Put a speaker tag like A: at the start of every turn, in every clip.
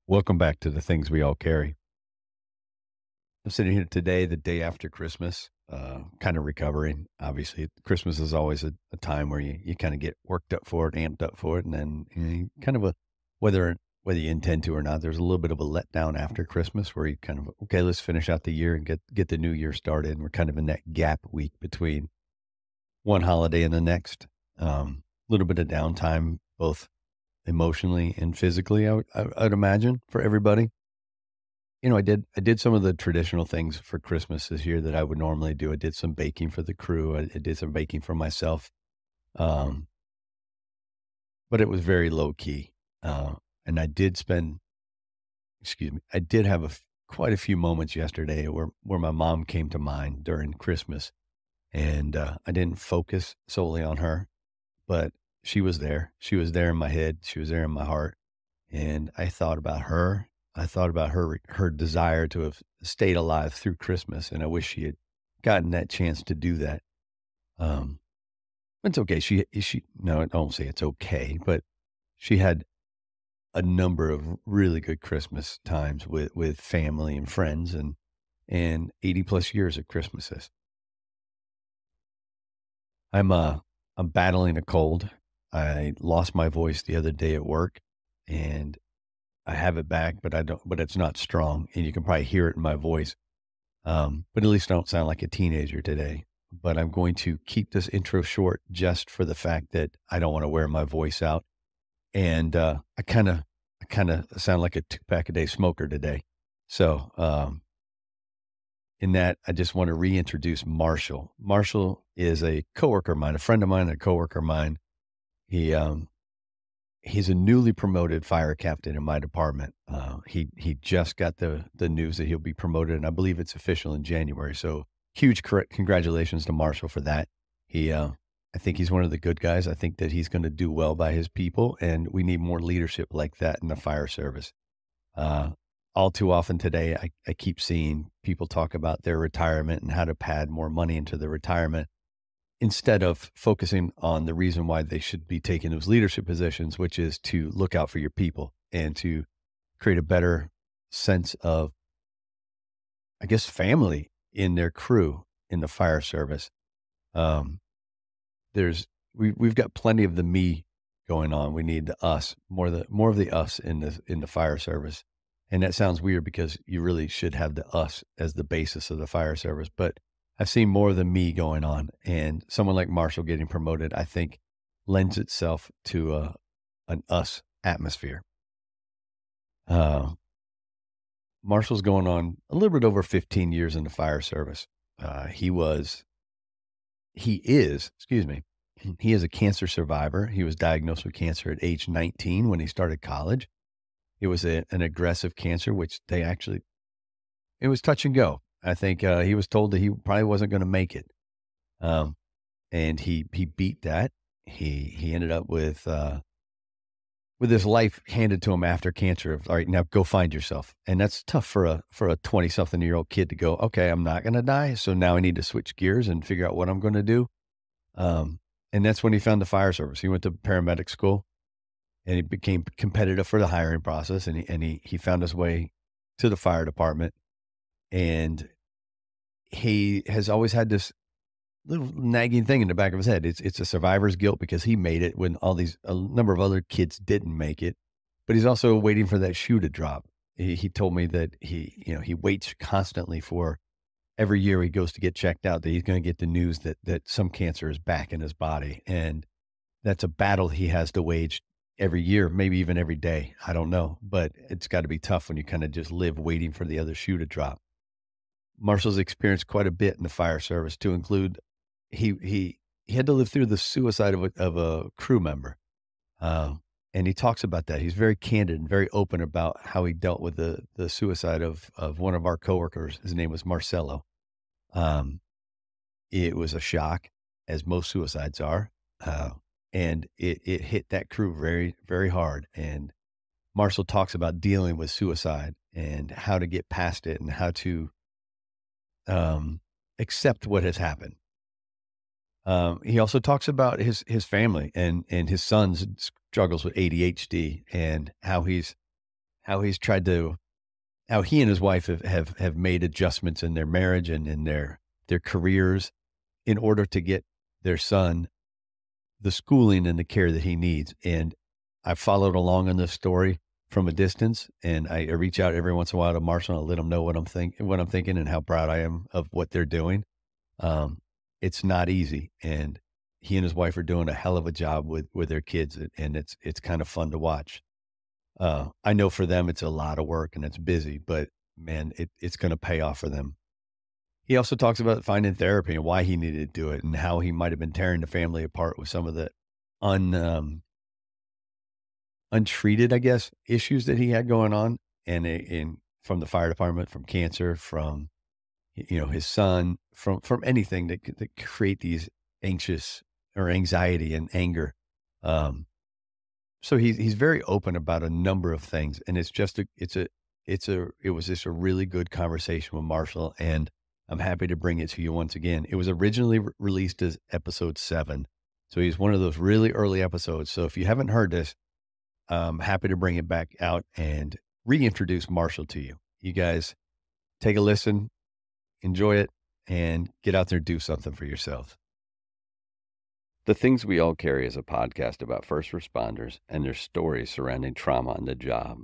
A: Welcome back to the things we all carry. I'm sitting here today, the day after Christmas, kind of recovering. Obviously, Christmas is always a time where you kind of get worked up for it, amped up for it, and then kind of whether you intend to or not, there's a little bit of a letdown after Christmas where you kind of okay, let's finish out the year and get the new year started. And we're kind of in that gap week between one holiday and the next. A little bit of downtime, both emotionally and physically. I'd imagine for everybody. I did some of the traditional things for Christmas this year that I would normally do. I did some baking for the crew. I did some baking for myself, um, but it was very low key. And I did have quite a few moments yesterday where my mom came to mind during Christmas, and I didn't focus solely on her, but she was there. She was there in my head. She was there in my heart. And I thought about her. I thought about her desire to have stayed alive through Christmas, and I wish she had gotten that chance to do that. Um, it's okay. She no, I don't say it's okay, but she had a number of really good Christmas times with family and friends, and 80 plus years of Christmases. I'm uh I'm battling a cold. I lost my voice the other day at work, and I have it back, but I don't, but it's not strong, and you can probably hear it in my voice. But at least I don't sound like a teenager today. But I'm going to keep this intro short just for the fact that I don't want to wear my voice out. And I kind of sound like a 2 pack a day smoker today. So, in that, I just want to reintroduce Marshall. Marshall is a coworker of mine, a friend of mine, a coworker of mine. He, he's a newly promoted fire captain in my department. He just got the news that he'll be promoted, and I believe it's official in January. So huge congratulations to Marshall for that. I think he's one of the good guys. I think that he's going to do well by his people, and we need more leadership like that in the fire service. Uh, all too often today, I keep seeing people talk about their retirement and how to pad more money into the retirement instead of focusing on the reason why they should be taking those leadership positions, which is to look out for your people and to create a better sense of, I guess, family in their crew in the fire service. Um, we've got plenty of the me going on. We need the us, more of the us in the fire service. And that sounds weird because you really should have the us as the basis of the fire service. But I've seen more of the me going on, and someone like Marshall getting promoted, I think, lends itself to an us atmosphere. Uh, Marshall's going on a little bit over 15 years in the fire service. He is, excuse me, he is a cancer survivor. He was diagnosed with cancer at age 19 when he started college. It was an aggressive cancer, which it was touch and go. I think he was told that he probably wasn't going to make it. Um, and he beat that. He ended up with his life handed to him after cancer of, all right, now go find yourself. And that's tough for a 20 something year old kid to go, okay, I'm not going to die. So now I need to switch gears and figure out what I'm going to do. And that's when he found the fire service. He went to paramedic school and he became competitive for the hiring process. And he found his way to the fire department. And he has always had this little nagging thing in the back of his head. It's a survivor's guilt because he made it when a number of other kids didn't make it. But he's also waiting for that shoe to drop. He told me that he waits constantly for every year he goes to get checked out that he's going to get the news that some cancer is back in his body, and that's a battle he has to wage every year, maybe even every day. I don't know, but it's got to be tough when you kind of just live waiting for the other shoe to drop. Marshall's experienced quite a bit in the fire service, to include he had to live through the suicide of a crew member, and he talks about that. He's very candid and very open about how he dealt with the suicide of one of our coworkers. His name was Marcello. Um, it was a shock, as most suicides are, and it hit that crew very very hard. And Marshall talks about dealing with suicide and how to get past it and how to um, accept what has happened. He also talks about his family and his son's struggles with ADHD and how he's tried to how he and his wife have made adjustments in their marriage and in their careers in order to get their son the schooling and the care that he needs. And I followed along on this story from a distance, and I reach out every once in a while to Marshall and let him know what I'm thinking and how proud I am of what they're doing. Um, it's not easy, and he and his wife are doing a hell of a job with their kids, and it's kind of fun to watch. I know for them it's a lot of work and it's busy, but man, it's going to pay off for them. He also talks about finding therapy and why he needed to do it and how he might have been tearing the family apart with some of the un untreated, I guess, issues that he had going on, and from the fire department, from cancer, from his son, from anything that create these anxious or anxiety and anger. Um, so he's very open about a number of things, and it was just a really good conversation with Marshall, and I'm happy to bring it to you once again. It was originally released as episode 7, so he's one of those really early episodes. So if you haven't heard this, I'm happy to bring it back out and reintroduce Marshall to you. You guys take a listen, enjoy it, and get out there and do something for yourself.
B: The Things We All Carry is a podcast about first responders and their stories surrounding trauma on the job.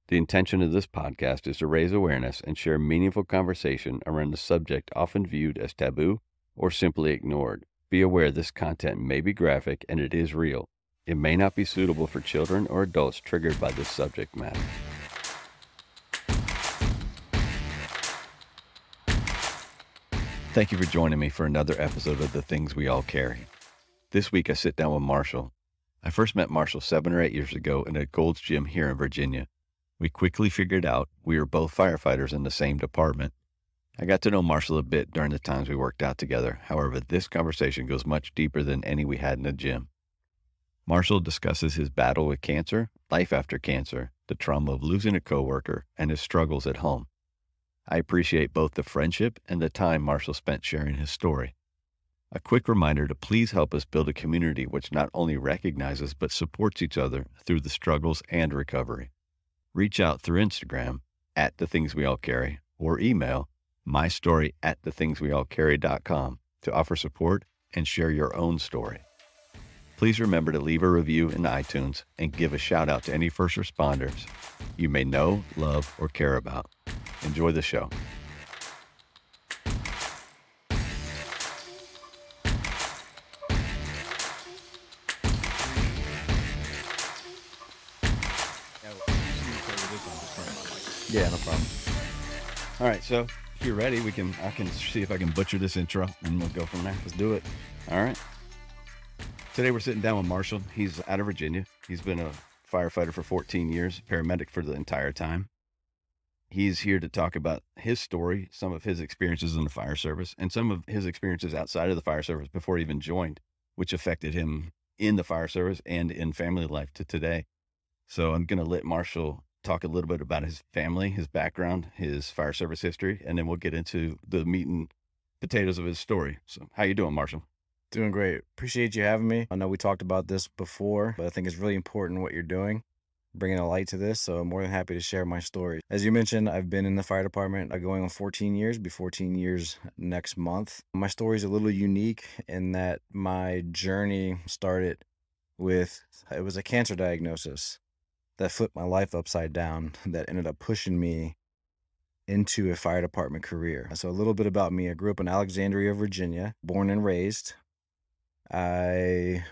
B: The intention of this podcast is to raise awareness and share meaningful conversation around a subject often viewed as taboo or simply ignored. Be aware this content may be graphic and it is real. It may not be suitable for children or adults triggered by this subject matter. Thank you for joining me for another episode of The Things We All Carry. This week I sit down with Marshall. I first met Marshall 7 or 8 years ago in a Gold's Gym here in Virginia. We quickly figured out we were both firefighters in the same department. I got to know Marshall a bit during the times we worked out together. However, this conversation goes much deeper than any we had in the gym. Marshall discusses his battle with cancer, life after cancer, the trauma of losing a coworker, and his struggles at home. I appreciate both the friendship and the time Marshall spent sharing his story. A quick reminder to please help us build a community which not only recognizes but supports each other through the struggles and recovery. Reach out through Instagram @TheThingsWeAllCarry or email mystory@thethingsweallcarry.com to offer support and share your own story. Please remember to leave a review in iTunes and give a shout out to any first responders you may know, love, or care about. Enjoy the show.
A: Yeah, no problem. All right, so if you're ready, I can see if I can butcher this intro, and we'll go from there.
B: Let's do it.
A: All right. Today we're sitting down with Marshall. He's out of Virginia. He's been a firefighter for 14 years, paramedic for the entire time. He's here to talk about his story, some of his experiences in the fire service, and some of his experiences outside of the fire service before he even joined, which affected him in the fire service and in family life to today. So I'm going to let Marshall talk a little bit about his family, his background, his fire service history, and then we'll get into the meat and potatoes of his story. So how you doing, Marshall?
C: Doing great. Appreciate you having me. I know we talked about this before, but I think it's really important what you're doing, bringing a light to this. So I'm more than happy to share my story. As you mentioned, I've been in the fire department going on 14 years, be 14 years next month. My story is a little unique in that my journey started it was a cancer diagnosis that flipped my life upside down, that ended up pushing me into a fire department career. So a little bit about me. I grew up in Alexandria, Virginia, born and raised. I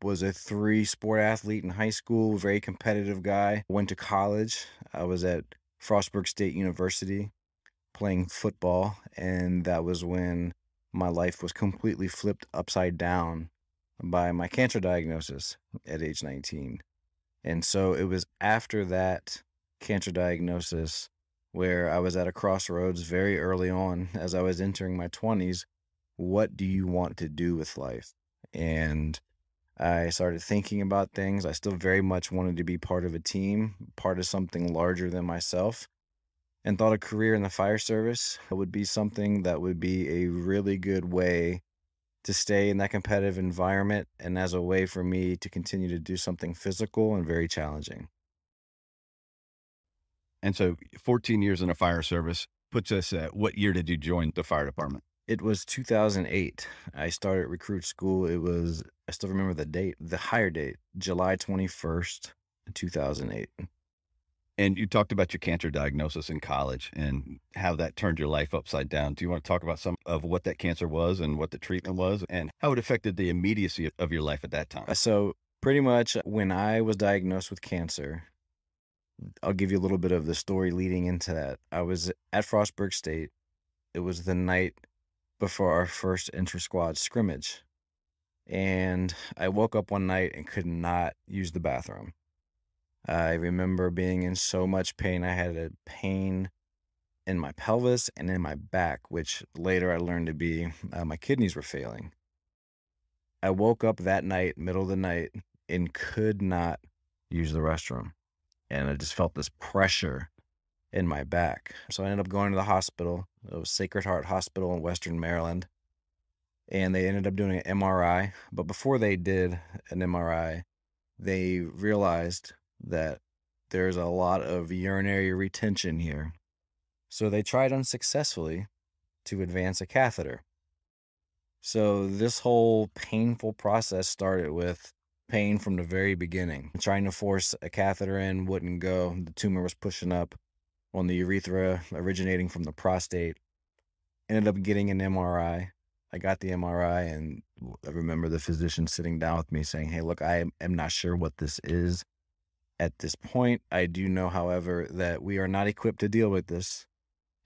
C: was a 3-sport athlete in high school, very competitive guy. Went to college. I was at Frostburg State University playing football, and that was when my life was completely flipped upside down by my cancer diagnosis at age 19. And so it was after that cancer diagnosis where I was at a crossroads very early on as I was entering my 20s. What do you want to do with life? And I started thinking about things. I still very much wanted to be part of a team, part of something larger than myself, and thought a career in the fire service would be something that would be a really good way to stay in that competitive environment and as a way for me to continue to do something physical and very challenging.
B: And so 14 years in the fire service puts us at what year did you join the fire department?
C: It was 2008. I started recruit school. I still remember the date, the hire date, July 21st, 2008.
B: And you talked about your cancer diagnosis in college and how that turned your life upside down. Do you want to talk about some of what that cancer was and what the treatment was and how it affected the immediacy of your life at that time?
C: So pretty much when I was diagnosed with cancer, I'll give you a little bit of the story leading into that. I was at Frostburg State. It was the night before our first inter-squad scrimmage. And I woke up one night and could not use the bathroom. I remember being in so much pain. I had a pain in my pelvis and in my back, which later I learned to be my kidneys were failing. I woke up that night, middle of the night, and could not use the restroom. And I just felt this pressure in my back. So I ended up going to the hospital. It was Sacred Heart Hospital in Western Maryland. And they ended up doing an MRI. But before they did an MRI, they realized that there's a lot of urinary retention here. So they tried unsuccessfully to advance a catheter. So this whole painful process started with pain from the very beginning. Trying to force a catheter in wouldn't go. The tumor was pushing up on the urethra, originating from the prostate. Ended up getting an MRI. I got the MRI, and I remember the physician sitting down with me saying, "Hey, look, I am not sure what this is at this point. I do know, however, that we are not equipped to deal with this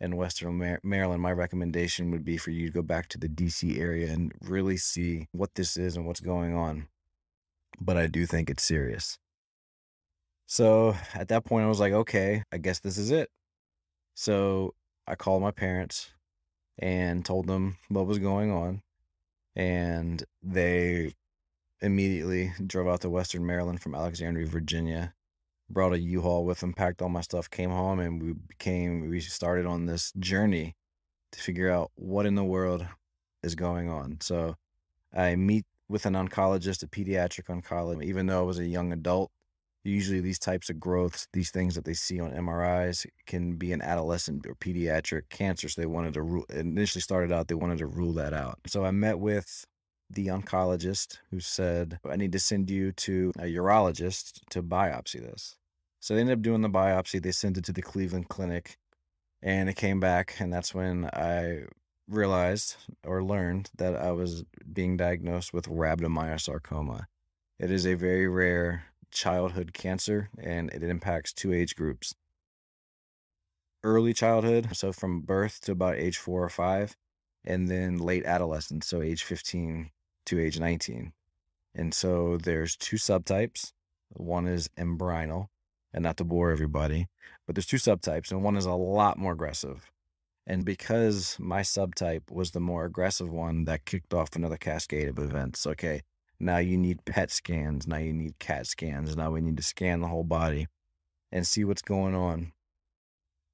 C: in Western Maryland. My recommendation would be for you to go back to the DC area and really see what this is and what's going on. But I do think it's serious." So at that point, I was like, okay, I guess this is it. So I called my parents and told them what was going on. And they immediately drove out to Western Maryland from Alexandria, Virginia, brought a U-Haul with them, packed all my stuff, came home, and we started on this journey to figure out what in the world is going on. So I meet with an oncologist, a pediatric oncologist. Even though I was a young adult, usually these types of growths, these things that they see on MRIs can be an adolescent or pediatric cancer. So they wanted to initially started out, they wanted to rule that out. So I met with the oncologist who said, "I need to send you to a urologist to biopsy this." So they ended up doing the biopsy. They sent it to the Cleveland Clinic and it came back. And that's when I realized or learned that I was being diagnosed with rhabdomyosarcoma. It is a very rare childhood cancer, and it impacts two age groups. Early childhood, so from birth to about age 4 or 5, and then late adolescence, so age 15 to age 19. And so there's two subtypes. One is embryonal, and not to bore everybody, but there's two subtypes, and one is a lot more aggressive. And because my subtype was the more aggressive one, that kicked off another cascade of events. Okay, now you need PET scans. Now you need CAT scans. Now we need to scan the whole body and see what's going on.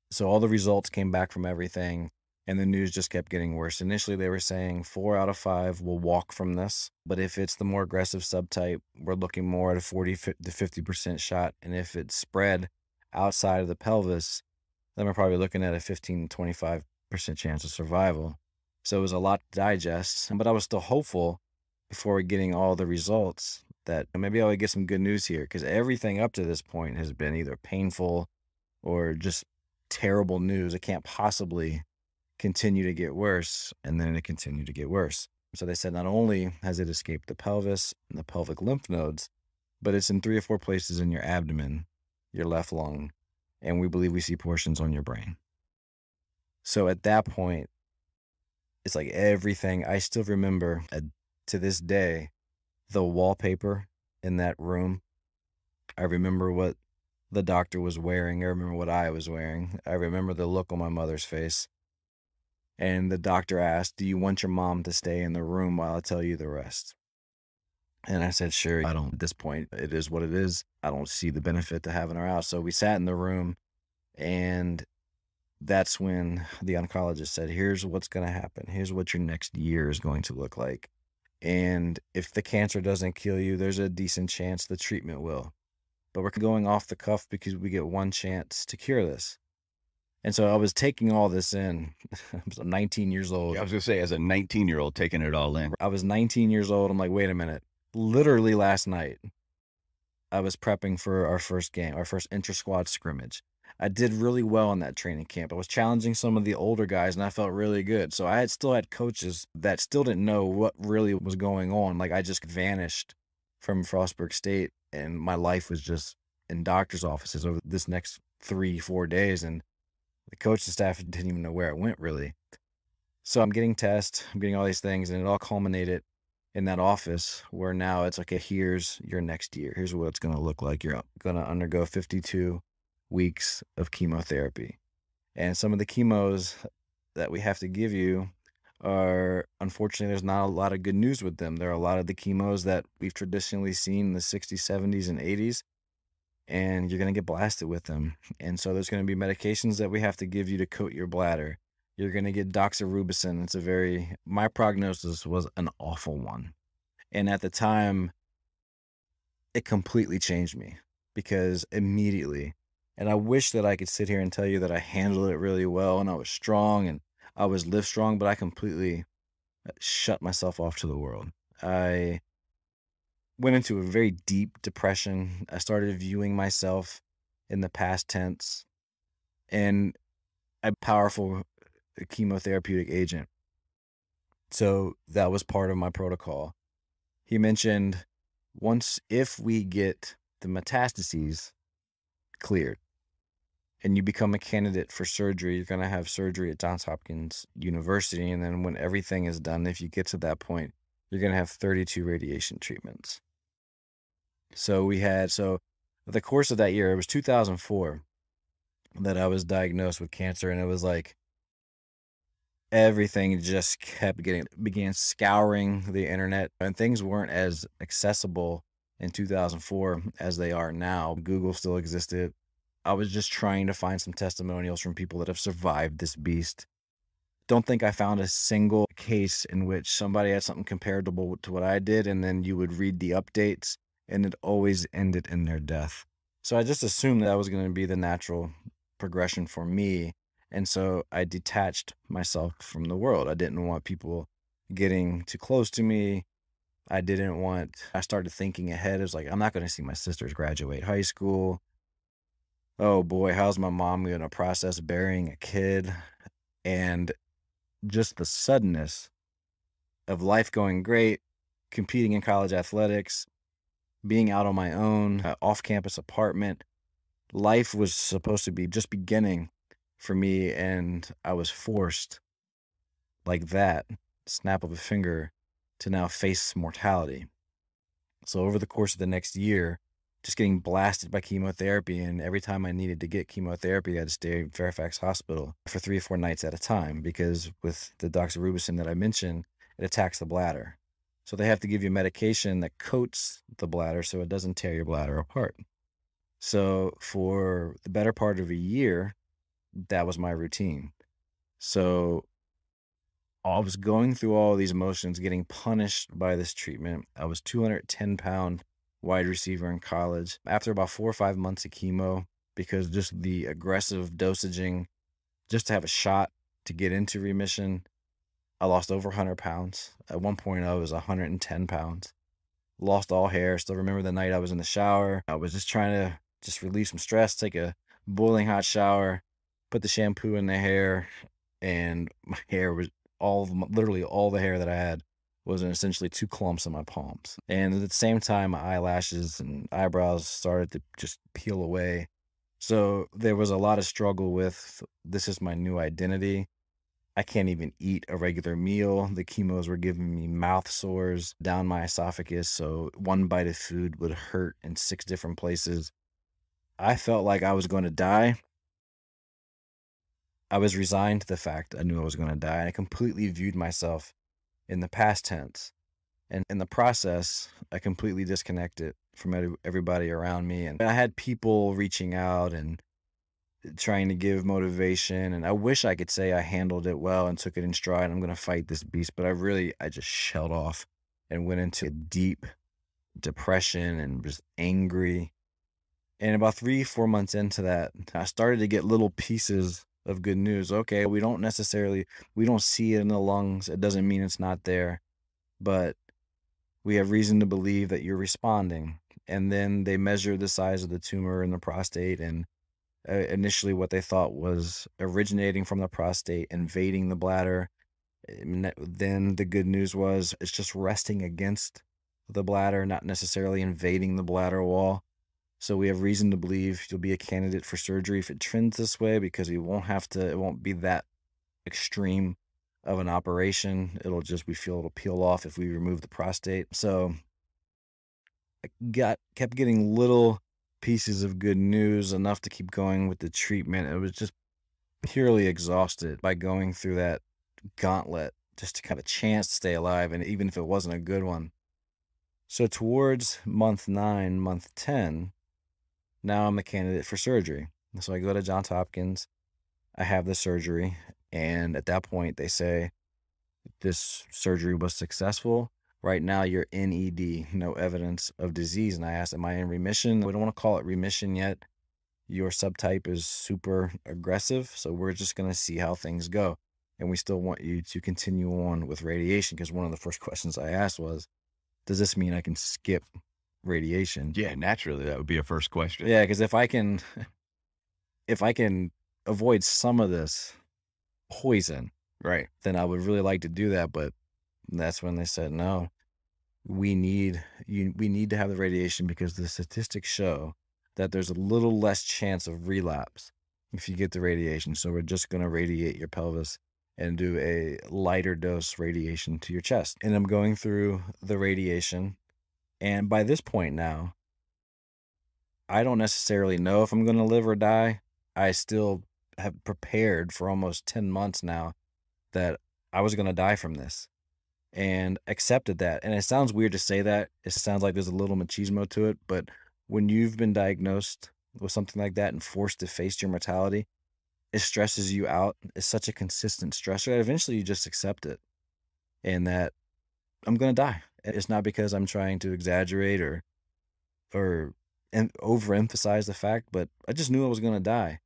C: So all the results came back from everything, and the news just kept getting worse. Initially, they were saying 4 out of 5 will walk from this. But if it's the more aggressive subtype, we're looking more at a 40 to 50% shot. And if it's spread outside of the pelvis, then we're probably looking at a 15 to 25% chance of survival. So it was a lot to digest, but I was still hopeful before getting all the results that maybe I would get some good news here, because everything up to this point has been either painful or just terrible news. It can't possibly continue to get worse. And then it continued to get worse. So they said not only has it escaped the pelvis and the pelvic lymph nodes, but it's in 3 or 4 places in your abdomen, your left lung, and we believe we see portions on your brain. So at that point, it's like everything. I still remember to this day, the wallpaper in that room. I remember what the doctor was wearing. I remember what I was wearing. I remember the look on my mother's face. And the doctor asked, "Do you want your mom to stay in the room while I tell you the rest?" And I said, "Sure. I don't, at this point, it is what it is. I don't see the benefit to having her out." So we sat in the room, and that's when the oncologist said, "Here's what's going to happen. Here's what your next year is going to look like. And if the cancer doesn't kill you, there's a decent chance the treatment will." but we're going off the cuff because we get one chance to cure this. And so I was taking all this in. I was 19 years old.
B: I was going to say, as a 19-year-old taking it all in.
C: I was 19 years old. I'm like, wait a minute. Literally last night, I was prepping for our first game, our first inter-squad scrimmage. I did really well in that training camp. I was challenging some of the older guys, and I felt really good. So I still had coaches that still didn't know what really was going on. Like, I just vanished from Frostburg State, and my life was just in doctor's offices over this next 3-4 days. And the coaching staff didn't even know where it went, really. So I'm getting tests, I'm getting all these things, and it all culminated in that office where now it's like, here's your next year. Here's what it's going to look like. You're going to undergo 52 weeks of chemotherapy. And some of the chemos that we have to give you are, unfortunately, there's not a lot of good news with them. There are a lot of the chemos that we've traditionally seen in the 60s, 70s, and 80s. And you're going to get blasted with them. And so there's going to be medications that we have to give you to coat your bladder. You're going to get doxorubicin. My prognosis was an awful one. And at the time, it completely changed me because immediately, and I wish that I could sit here and tell you that I handled it really well and I was strong and I was live strong, but I completely shut myself off to the world. I went into a very deep depression. I started viewing myself in the past tense, and a powerful chemotherapeutic agent. So that was part of my protocol. He mentioned if we get the metastases cleared and you become a candidate for surgery, you're going to have surgery at Johns Hopkins University. And then when everything is done, if you get to that point, you're going to have 32 radiation treatments. So the course of that year, it was 2004 that I was diagnosed with cancer. And it was like everything just began scouring the internet, and things weren't as accessible in 2004 as they are now. Google still existed. I was just trying to find some testimonials from people that have survived this beast. Don't think I found a single case in which somebody had something comparable to what I did, and then you would read the updates, and it always ended in their death. So I just assumed that was going to be the natural progression for me. And so I detached myself from the world. I didn't want people getting too close to me. I started thinking ahead. It was like, I'm not going to see my sisters graduate high school. Oh boy, how's my mom going to process burying a kid? And just the suddenness of life going great, competing in college athletics, being out on my own, off-campus apartment. Life was supposed to be just beginning for me, and I was forced, like that, snap of a finger, to now face mortality. So over the course of the next year, just getting blasted by chemotherapy, and every time I needed to get chemotherapy, I had to stay at Fairfax Hospital for 3 or 4 nights at a time, because with the doxorubicin that I mentioned, it attacks the bladder. So they have to give you medication that coats the bladder so it doesn't tear your bladder apart. So for the better part of a year, that was my routine. So I was going through all these motions, getting punished by this treatment. I was 210-pound wide receiver in college. After about 4 or 5 months of chemo, because just the aggressive dosaging, just to have a shot to get into remission, I lost over 100 pounds. At one point, I was 110 pounds. Lost all hair. Still remember the night I was in the shower. I was just trying to relieve some stress, take a boiling hot shower, put the shampoo in the hair, and my hair was literally all the hair that I had was in essentially 2 clumps in my palms. And at the same time, my eyelashes and eyebrows started to just peel away. So there was a lot of struggle with, this is my new identity. I can't even eat a regular meal. The chemos were giving me mouth sores down my esophagus, so one bite of food would hurt in 6 different places. I felt like I was going to die. I was resigned to the fact I knew I was going to die, and I completely viewed myself in the past tense. And in the process, I completely disconnected from everybody around me. And I had people reaching out and trying to give motivation, and I wish I could say I handled it well and took it in stride. I'm going to fight this beast, but I just shelled off and went into a deep depression and was angry. And about 3-4 months into that, I started to get little pieces of good news. Okay, we don't see it in the lungs. It doesn't mean it's not there, but we have reason to believe that you're responding. And then they measured the size of the tumor in the prostate, and initially what they thought was originating from the prostate, invading the bladder. Then the good news was it's just resting against the bladder, not necessarily invading the bladder wall. So we have reason to believe you'll be a candidate for surgery if it trends this way, because it won't be that extreme of an operation. We feel it'll peel off if we remove the prostate. So I kept getting little pieces of good news, enough to keep going with the treatment. It was just purely exhausted by going through that gauntlet just to have a chance to stay alive, and even if it wasn't a good one. So towards month 9, month 10, now I'm a candidate for surgery. So I go to Johns Hopkins, I have the surgery, and at that point they say, this surgery was successful. Right now you're in ED, no evidence of disease. And I asked, am I in remission? We don't want to call it remission yet. Your subtype is super aggressive, so we're just going to see how things go. And we still want you to continue on with radiation, because one of the first questions I asked was, does this mean I can skip radiation?
B: Yeah, naturally, that would be a first question.
C: Yeah, because if I can avoid some of this poison,
B: Right.
C: then I would really like to do that. But that's when they said, no, we need to have the radiation, because the statistics show that there's a little less chance of relapse if you get the radiation. So we're just going to radiate your pelvis and do a lighter dose radiation to your chest. And I'm going through the radiation. And by this point now, I don't necessarily know if I'm going to live or die. I still have prepared for almost 10 months now that I was going to die from this, and accepted that. And it sounds weird to say that. It sounds like there's a little machismo to it, but when you've been diagnosed with something like that and forced to face your mortality, it stresses you out. It's such a consistent stressor that eventually you just accept it, and that I'm going to die. It's not because I'm trying to exaggerate or overemphasize the fact, but I just knew I was going to die.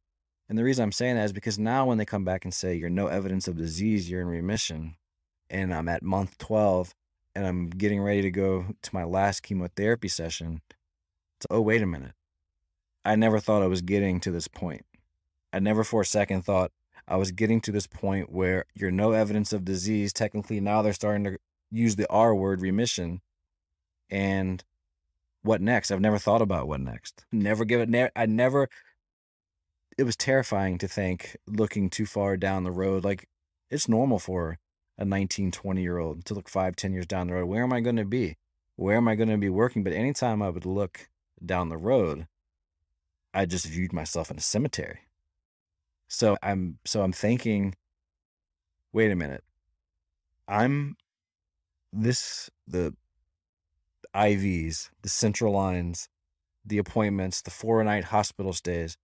C: And the reason I'm saying that is because now when they come back and say you're no evidence of disease, you're in remission, and I'm at month 12 and I'm getting ready to go to my last chemotherapy session, it's, oh, wait a minute. I never thought I was getting to this point. I never for a second thought I was getting to this point where you're no evidence of disease. Technically, now they're starting to use the R word, remission. And what next? I've never thought about what next. It was terrifying to think, looking too far down the road. Like, it's normal for a 19, 20-year-old to look 5-10 years down the road. Where am I going to be? Where am I going to be working? But anytime I would look down the road, I just viewed myself in a cemetery. So I'm thinking, wait a minute. The IVs, the central lines, the appointments, the 4-night hospital stays,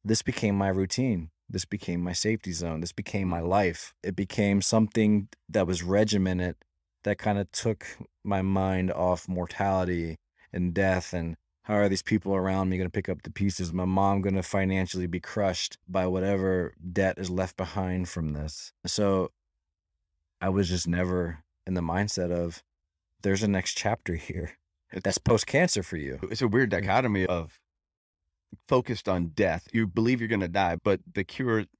C: this became my routine. This became my safety zone. This became my life. It became something that was regimented, that kind of took my mind off mortality and death, and how are these people around me going to pick up the pieces? My mom going to financially be crushed by whatever debt is left behind from this? So I was just never in the mindset of, there's a next chapter here that's post-cancer for you.
B: It's a weird dichotomy of focused on death. You believe you're going to die, but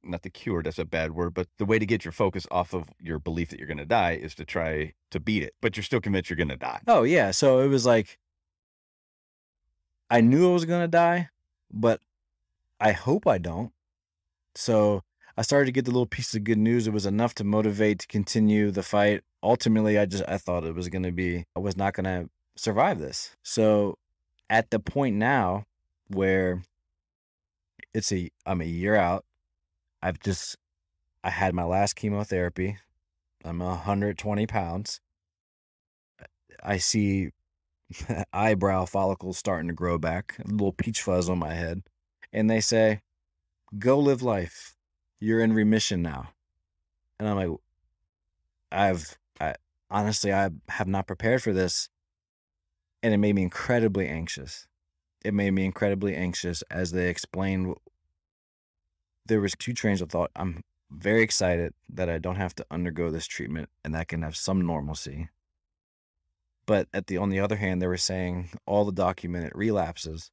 B: not the cure, that's a bad word, but the way to get your focus off of your belief that you're going to die is to try to beat it, but you're still convinced you're going to die.
C: Oh, yeah. So it was like, I knew I was going to die, but I hope I don't. So I started to get the little pieces of good news. It was enough to motivate to continue the fight. Ultimately, I thought I was not going to survive this. So at the point now where I'm a year out, I had my last chemotherapy. I'm 120 pounds. I see eyebrow follicles starting to grow back, a little peach fuzz on my head. And they say, go live life. You're in remission now. And I'm like, honestly, I have not prepared for this. And it made me incredibly anxious. it made me incredibly anxious as they explained. There was two trains of thought. I'm very excited that I don't have to undergo this treatment and that I can have some normalcy. But on the other hand, they were saying all the documented relapses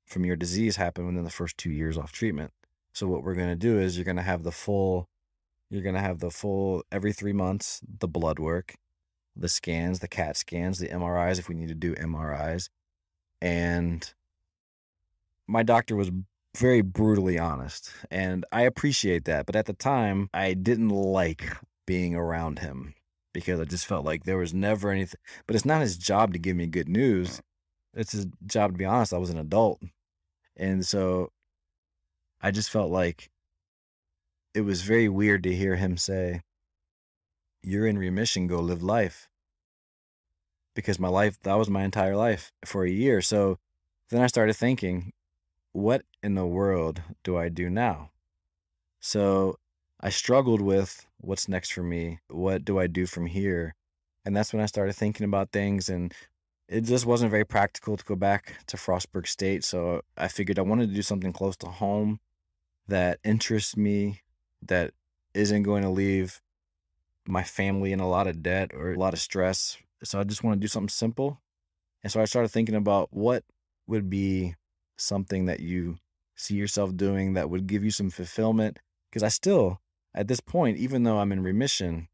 C: from your disease happen within the first 2 years off treatment. So what we're going to do is you're going to have the full every 3 months, the blood work, the scans, the CAT scans, the MRIs, if we need to do MRIs. And my doctor was very brutally honest, and I appreciate that. But at the time, I didn't like being around him because I just felt like there was never anything. But it's not his job to give me good news. It's his job to be honest. I was an adult. And so I just felt like it was very weird to hear him say, "You're in remission, go live life." Because that was my entire life for a year. So then I started thinking, what in the world do I do now? So I struggled with what's next for me. What do I do from here? And that's when I started thinking about things, and it just wasn't very practical to go back to Frostburg State. So I figured I wanted to do something close to home that interests me, that isn't going to leave my family in a lot of debt or a lot of stress. So I just want to do something simple. And so I started thinking about what would be something that you see yourself doing that would give you some fulfillment. Because I still, at this point, even though I'm in remission,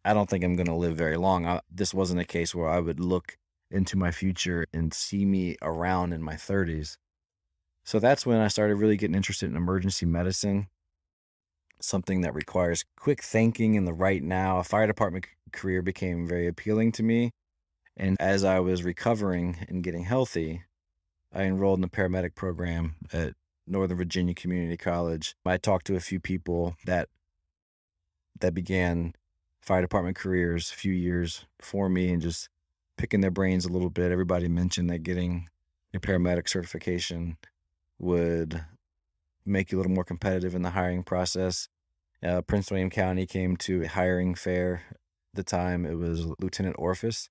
C: I don't think I'm going to live very long. This wasn't a case where I would look into my future and see me around in my 30s. So that's when I started really getting interested in emergency medicine, something that requires quick thinking in the right now. A fire department career became very appealing to me. And as I was recovering and getting healthy, I enrolled in the paramedic program at Northern Virginia Community College. I talked to a few people that began fire department careers a few years before me, and just picking their brains a little bit. Everybody mentioned that getting your paramedic certification would make you a little more competitive in the hiring process. Prince William County came to a hiring fair. At the time, it was Lieutenant Orphis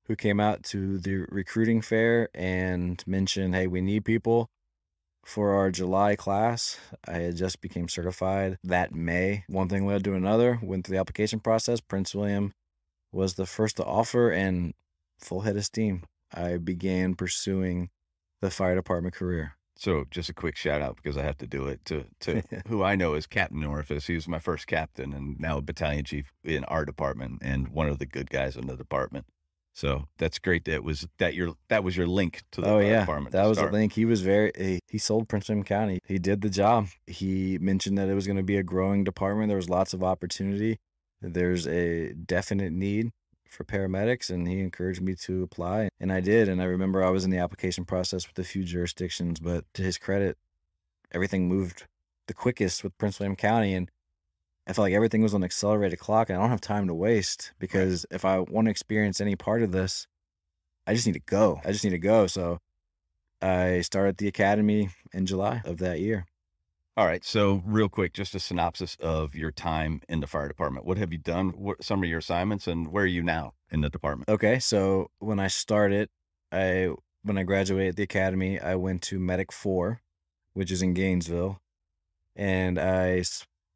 C: who came out to the recruiting fair and mentioned, "Hey, we need people for our July class." I had just became certified that May. One thing led to another, went through the application process. Prince William was the first to offer, and full head of steam, I began pursuing the fire department career.
B: So just a quick shout out, because I have to do it, to who I know as Captain Orifice. He was my first captain and now a battalion chief in our department and one of the good guys in the department. So that's great. That was your link to the fire department.
C: That was the link. He was he sold Prince William County. He did the job. He mentioned that it was going to be a growing department. There was lots of opportunity. There's a definite need for paramedics, and he encouraged me to apply, and I did. And I remember I was in the application process with a few jurisdictions, but to his credit, everything moved the quickest with Prince William County, and I felt like everything was on an accelerated clock, and I don't have time to waste, because if I want to experience any part of this, I just need to go. So I started the academy in July of that year.
B: All right. So real quick, just a synopsis of your time in the fire department. What have you done? What some of your assignments, and where are you now in the department?
C: Okay. So when I started, when I graduated the academy, I went to Medic 4, which is in Gainesville, and I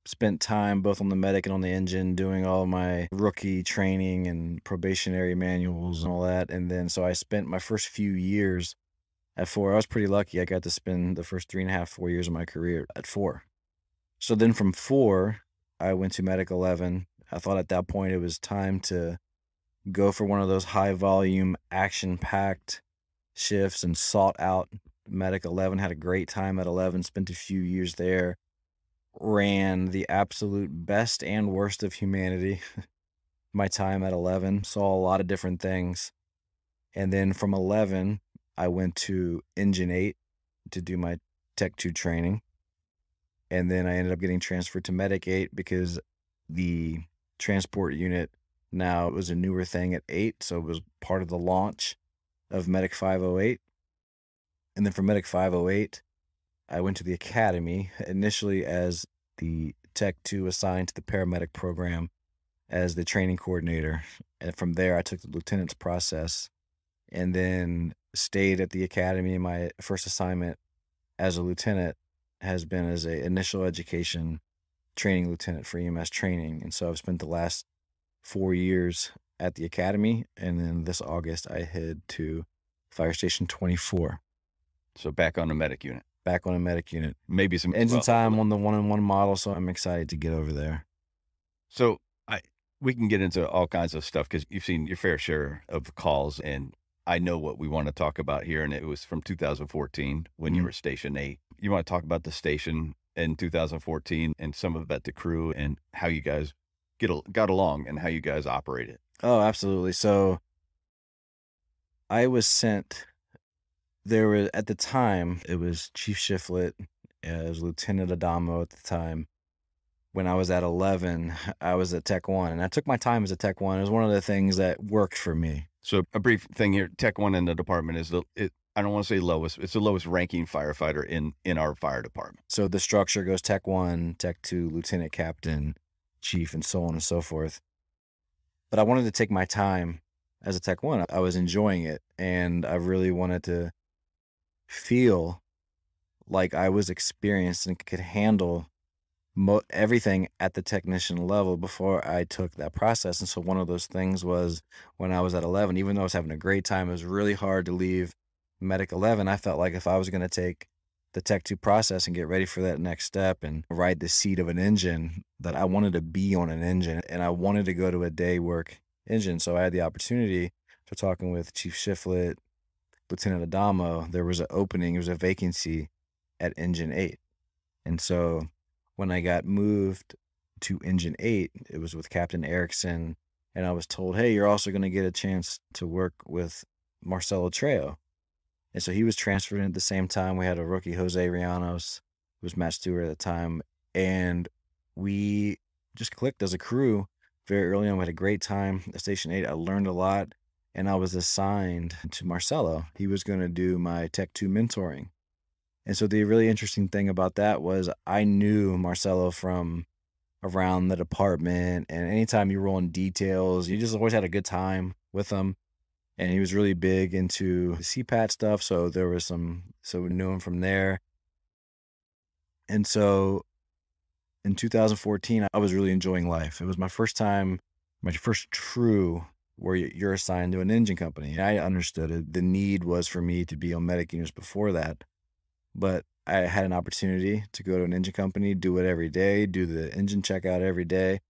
C: spent time both on the medic and on the engine doing all my rookie training and probationary manuals and all that. And then so I spent my first few years at 4. I was pretty lucky. I got to spend the first 3.5, 4 years of my career at 4. So then from 4, I went to Medic 11. I thought at that point it was time to go for one of those high volume, action packed shifts, and sought out Medic 11. Had a great time at 11, spent a few years there, ran the absolute best and worst of humanity. My time at 11, saw a lot of different things. And then from 11, I went to Engine 8 to do my Tech 2 training. And then I ended up getting transferred to Medic 8 because the transport unit now was a newer thing at 8. So it was part of the launch of Medic 508. And then from Medic 508, I went to the academy, initially as the Tech 2 assigned to the paramedic program as the training coordinator. And from there, I took the lieutenant's process. And then stayed at the academy. My first assignment as a lieutenant has been as a initial education training lieutenant for EMS training. And so I've spent the last 4 years at the academy. And then this August, I head to Fire Station 24.
B: So back on the medic unit.
C: Back on a medic unit.
B: Maybe some
C: engine time on the 1-in-1 model, so I'm excited to get over there.
B: So we can get into all kinds of stuff because you've seen your fair share of calls, and I know what we want to talk about here, and it was from 2014 when you were Station 8. You want to talk about the station in 2014 and some of that, the crew, and how you guys got along and how you guys operated?
C: Oh, absolutely. So I was sent, at the time, it was Chief Shiflet, it was Lieutenant Adamo at the time. When I was at 11, I was at Tech 1, and I took my time as a Tech 1. It was one of the things that worked for me.
B: So a brief thing here, Tech 1 in the department is I don't want to say lowest, it's the lowest ranking firefighter in our fire department.
C: So the structure goes Tech 1, Tech 2, Lieutenant Captain, Chief, and so on and so forth. But I wanted to take my time as a Tech 1. I was enjoying it, and I really wanted to feel like I was experienced and could handle everything at the technician level before I took that process. And so one of those things was when I was at 11, even though I was having a great time, it was really hard to leave Medic 11. I felt like if I was going to take the Tech 2 process and get ready for that next step and ride the seat of an engine, that I wanted to be on an engine and I wanted to go to a day work engine. So I had the opportunity to talking with Chief Shiflet, Lieutenant Adamo. There was an opening, there was a vacancy at Engine 8. And so when I got moved to Engine 8, it was with Captain Erickson, and I was told, hey, you're also going to get a chance to work with Marcello Trejo. And so he was transferred in at the same time. We had a rookie, Jose Rianos, who was Matt Stewart at the time, and we just clicked as a crew very early on. We had a great time at Station 8. I learned a lot, and I was assigned to Marcello. He was going to do my Tech 2 mentoring. And so the really interesting thing about that was I knew Marcello from around the department, and anytime you roll in details, you just always had a good time with him. And he was really big into the CPAT stuff, so we knew him from there. And so in 2014, I was really enjoying life. It was my first true where you're assigned to an engine company. And I understood it. The need was for me to be on medic units before that. But I had an opportunity to go to an engine company, do it every day, do the engine checkout every day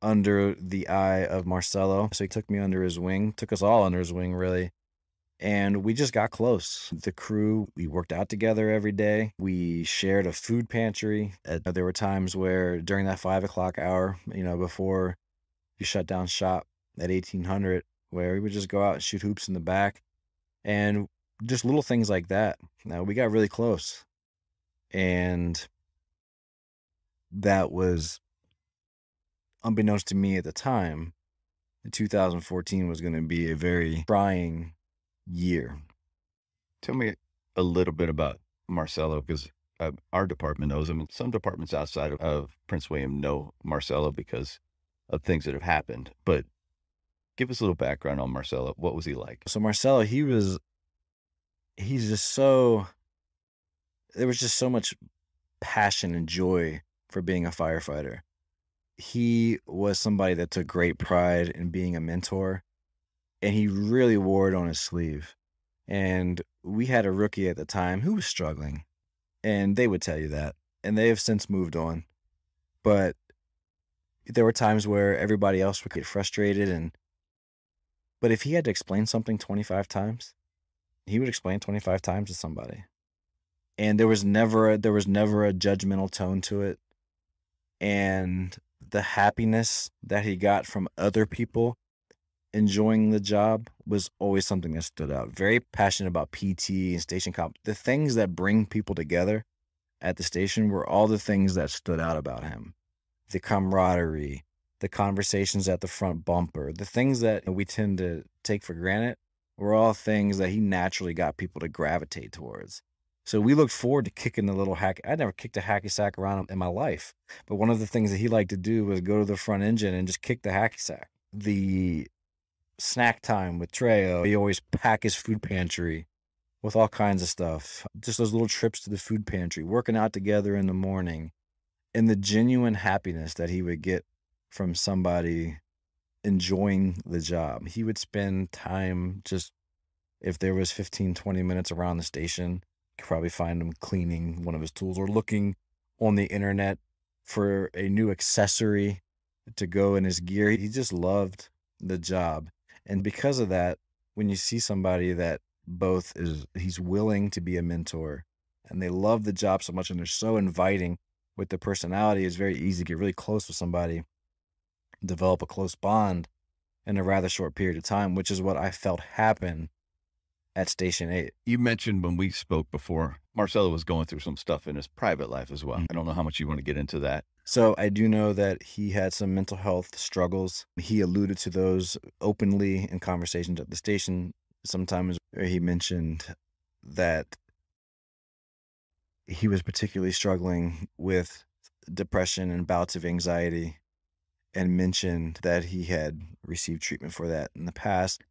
C: under the eye of Marcello. So he took me under his wing, took us all under his wing, really. And we just got close. The crew, we worked out together every day. We shared a food pantry. There were times where during that 5 o'clock hour, before you shut down shop at 1800, where we would just go out and shoot hoops in the back. And just little things like that. Now, we got really close. And that was, unbeknownst to me at the time, 2014 was going to be a very trying year.
B: Tell me a little bit about Marcello, because our department knows him, and some departments outside of Prince William know Marcello because of things that have happened. But give us a little background on Marcello. What was he like?
C: So Marcello, there was just so much passion and joy for being a firefighter. He was somebody that took great pride in being a mentor, and he really wore it on his sleeve. And we had a rookie at the time who was struggling, and they would tell you that, and they have since moved on. But there were times where everybody else would get frustrated, but if he had to explain something 25 times, he would explain 25 times to somebody. And there was never a judgmental tone to it. And the happiness that he got from other people enjoying the job was always something that stood out. Very passionate about PT and station comp. The things that bring people together at the station were all the things that stood out about him. The camaraderie, the conversations at the front bumper, the things that we tend to take for granted were all things that he naturally got people to gravitate towards. So we looked forward to kicking the little hack. I'd never kicked a hacky sack around in my life, but one of the things that he liked to do was go to the front engine and just kick the hacky sack. The snack time with Trejo, he always pack his food pantry with all kinds of stuff. Just those little trips to the food pantry, working out together in the morning, and the genuine happiness that he would get from somebody enjoying the job. He would spend time just, if there was 15, 20 minutes around the station, you could probably find him cleaning one of his tools or looking on the internet for a new accessory to go in his gear. He just loved the job. And because of that, when you see somebody that he's willing to be a mentor and they love the job so much and they're so inviting with the personality, it's very easy to get really close with somebody, develop a close bond in a rather short period of time, which is what I felt happen at Station 8.
B: You mentioned when we spoke before, Marcello was going through some stuff in his private life as well. I don't know how much you want to get into that.
C: So I do know that he had some mental health struggles. He alluded to those openly in conversations at the station sometimes, where he mentioned that he was particularly struggling with depression and bouts of anxiety, and mentioned that he had received treatment for that in the past.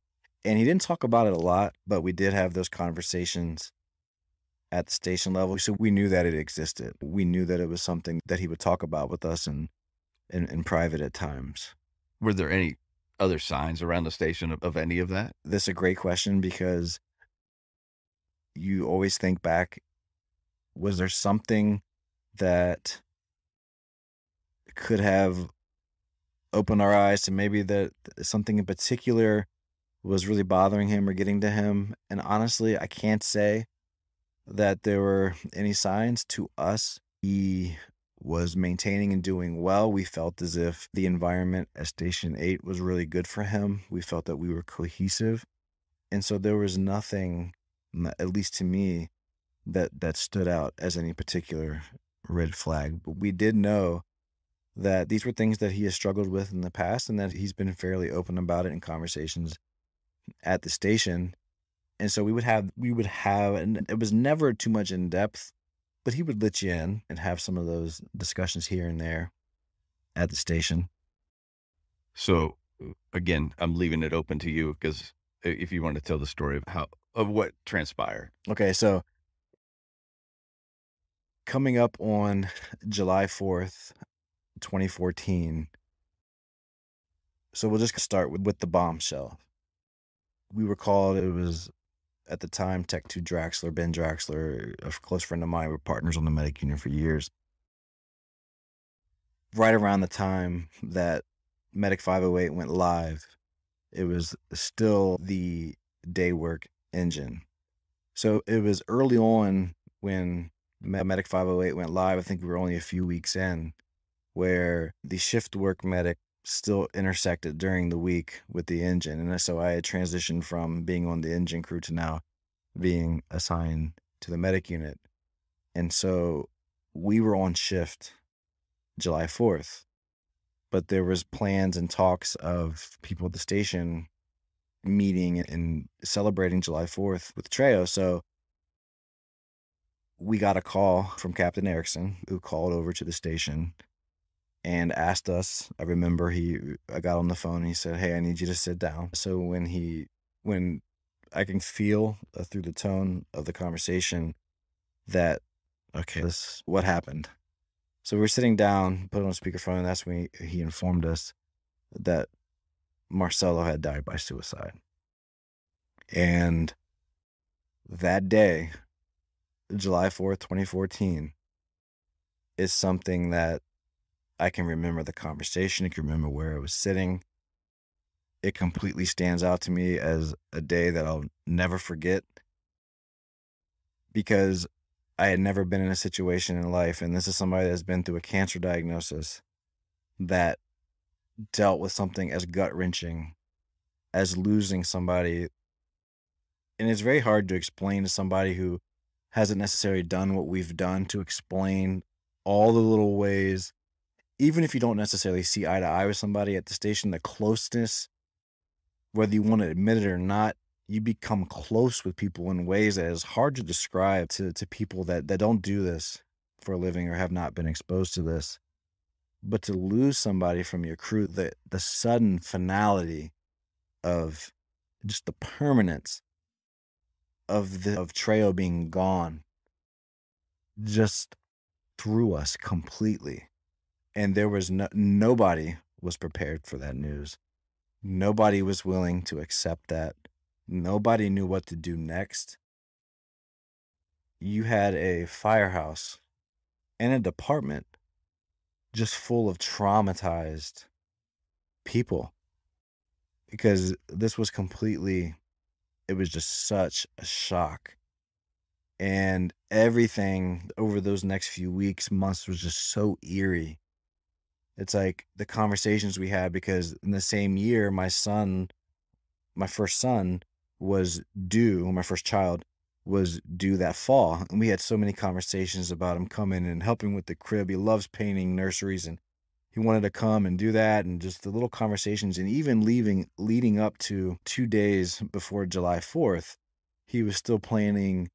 C: And he didn't talk about it a lot, but we did have those conversations at the station level. So we knew that it existed. We knew that it was something that he would talk about with us in private at times.
B: Were there any other signs around the station of any of that?
C: This is a great question, because you always think back, was there something that could have opened our eyes to maybe that something in particular was really bothering him or getting to him? And honestly, I can't say that there were any signs to us. He was maintaining and doing well. We felt as if the environment at Station 8 was really good for him. We felt that we were cohesive. And so there was nothing, at least to me, that stood out as any particular red flag. But we did know that these were things that he has struggled with in the past, and that he's been fairly open about it in conversations at the station. And so we would have, and it was never too much in depth, but he would let you in and have some of those discussions here and there at the station.
B: So again, I'm leaving it open to you, because if you want to tell the story of what transpired.
C: Okay, so coming up on July 4th, 2014. So we'll just start with the bombshell. We were called, it was at the time Tech 2 Draxler, Ben Draxler, a close friend of mine. We were partners on the medic unit for years. Right around the time that Medic 508 went live, it was still the day work engine. So it was early on when Medic 508 went live. I think we were only a few weeks in, where the shift work medic still intersected during the week with the engine. And so I had transitioned from being on the engine crew to now being assigned to the medic unit. And so we were on shift July 4th, but there was plans and talks of people at the station meeting and celebrating July 4th with Treo. So we got a call from Captain Erickson, who called over to the station and asked us. I remember I got on the phone and he said, "Hey, I need you to sit down." So when I can feel through the tone of the conversation that, okay, this is what happened. So we're sitting down, put on speakerphone, and that's when he informed us that Marcello had died by suicide. And that day, July 4th, 2014, is something that I can remember the conversation. I can remember where I was sitting. It completely stands out to me as a day that I'll never forget, because I had never been in a situation in life, and this is somebody that's been through a cancer diagnosis, that dealt with something as gut-wrenching as losing somebody. And it's very hard to explain to somebody who hasn't necessarily done what we've done, to explain all the little ways, even if you don't necessarily see eye to eye with somebody at the station, the closeness, whether you want to admit it or not, you become close with people in ways that is hard to describe to people that don't do this for a living or have not been exposed to this. But to lose somebody from your crew, the sudden finality of just the permanence of Treo being gone just threw us completely. And there was nobody was prepared for that news. Nobody was willing to accept that. Nobody knew what to do next. You had a firehouse and a department just full of traumatized people, because this was completely, it was just such a shock. And everything over those next few weeks, months was just so eerie. It's like the conversations we had, because in the same year, my first son was due, my first child was due that fall. And we had so many conversations about him coming and helping with the crib. He loves painting nurseries, and he wanted to come and do that, and just the little conversations. And even leading up to 2 days before July 4th, he was still planning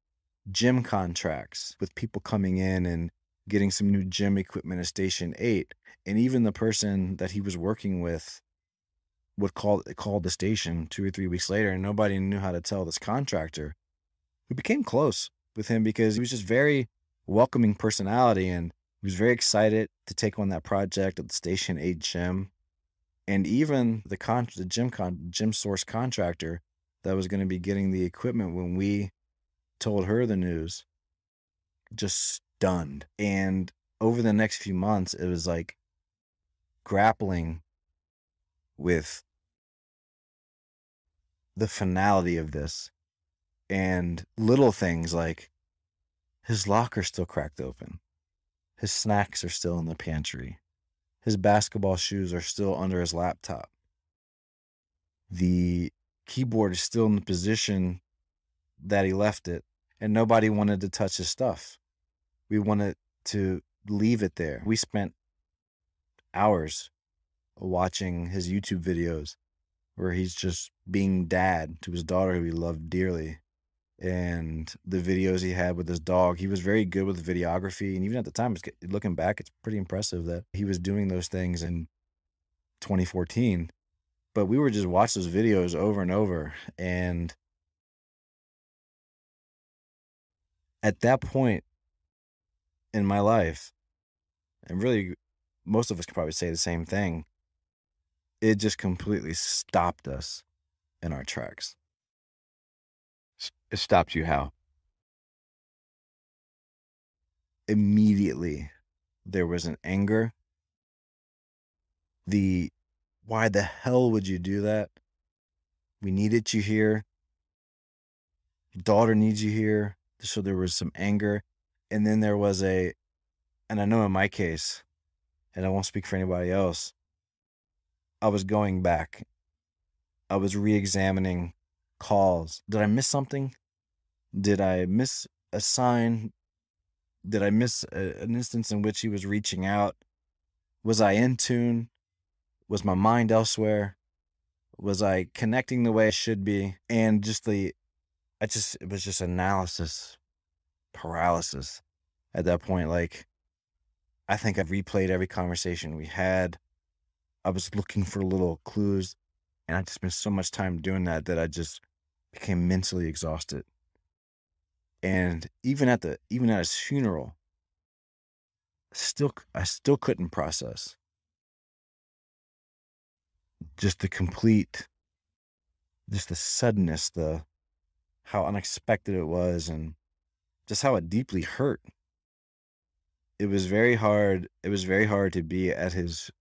C: gym contracts with people coming in and getting some new gym equipment at Station 8. And even the person that he was working with would call the station 2 or 3 weeks later, and nobody knew how to tell this contractor, who became close with him because he was just very welcoming personality, and he was very excited to take on that project at the Station 8 gym. And even the gym source contractor that was going to be getting the equipment when we told her the news, just stunned. And over the next few months, it was like grappling with the finality of this, and little things like his locker's still cracked open, his snacks are still in the pantry, his basketball shoes are still under his laptop, the keyboard is still in the position that he left it, and nobody wanted to touch his stuff. We wanted to leave it there. We spent hours watching his YouTube videos where he's just being dad to his daughter, who he loved dearly. And the videos he had with his dog, he was very good with videography. And even at the time, looking back, it's pretty impressive that he was doing those things in 2014. But we were just watching those videos over and over. And at that point in my life, and really most of us could probably say the same thing, it just completely stopped us in our tracks.
B: It stopped you how?
C: Immediately, there was an anger. Why the hell would you do that? We needed you here. Your daughter needs you here. So there was some anger. And then there was and I know in my case, and I won't speak for anybody else, I was going back. I was re-examining calls. Did I miss something? Did I miss a sign? Did I miss an instance in which he was reaching out? Was I in tune? Was my mind elsewhere? Was I connecting the way I should be? And it was just analysis paralysis at that point. Like, I think I've replayed every conversation we had. I was looking for little clues, and I just spent so much time doing that I just became mentally exhausted. And even at his funeral, I still couldn't process just the suddenness, how unexpected it was, and just how it deeply hurt. It was very hard to be at his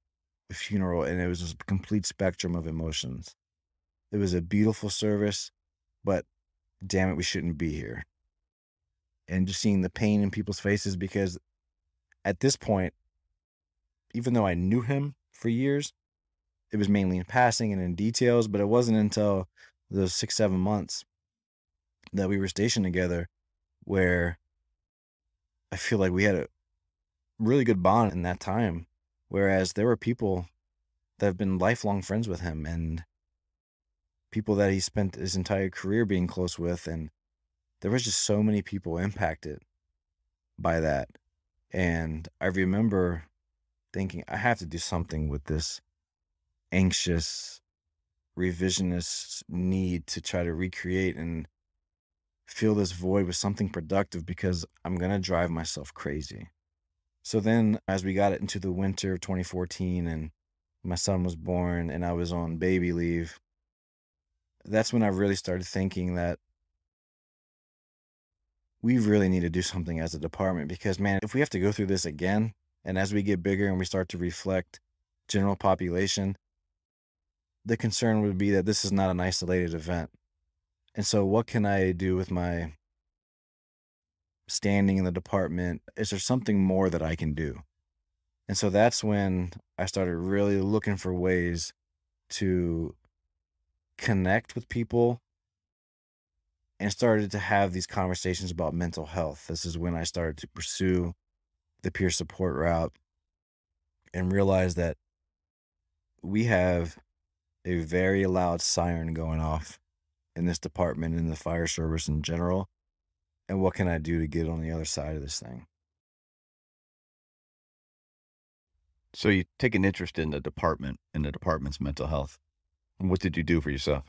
C: funeral, and it was a complete spectrum of emotions. It was a beautiful service, but damn it, we shouldn't be here. And just seeing the pain in people's faces, because at this point, even though I knew him for years, it was mainly in passing and in details, but it wasn't until those 6-7 months that we were stationed together where I feel like we had a really good bond in that time. Whereas there were people that have been lifelong friends with him, and people that he spent his entire career being close with, and there was just so many people impacted by that. And I remember thinking, I have to do something with this anxious, revisionist need to try to recreate and fill this void with something productive because I'm going to drive myself crazy. So then as we got into the winter of 2014 and my son was born and I was on baby leave, that's when I really started thinking that we really need to do something as a department because, man, if we have to go through this again, and as we get bigger and we start to reflect general population, the concern would be that this is not an isolated event. And so what can I do with my standing in the department? Is there something more that I can do? And so that's when I started really looking for ways to connect with people and started to have these conversations about mental health. This is when I started to pursue the peer support route and realize that we have a very loud siren going off in this department, in the fire service in general. And what can I do to get on the other side of this thing?
B: So you take an interest in the department and the department's mental health. And what did you do for yourself?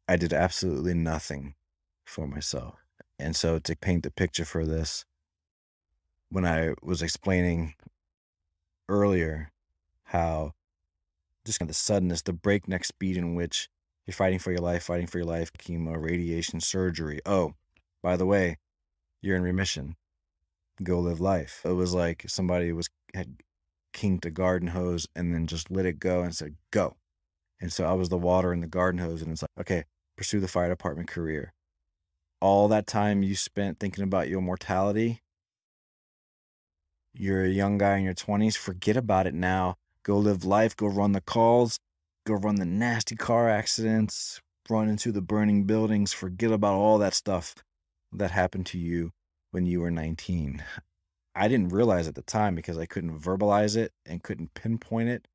C: I did absolutely nothing for myself. And so to paint the picture for this, when I was explaining earlier how just kind of the suddenness, the breakneck speed in which you're fighting for your life, chemo, radiation, surgery. Oh, by the way, you're in remission. Go live life. It was like somebody had kinked a garden hose and then just let it go and said, go. And so I was the water in the garden hose, and it's like, okay, pursue the fire department career. All that time you spent thinking about your mortality, you're a young guy in your 20s, forget about it now. Go live life, go run the calls, go run the nasty car accidents, run into the burning buildings, forget about all that stuff that happened to you when you were 19. I didn't realize at the time, because I couldn't verbalize it and couldn't pinpoint it,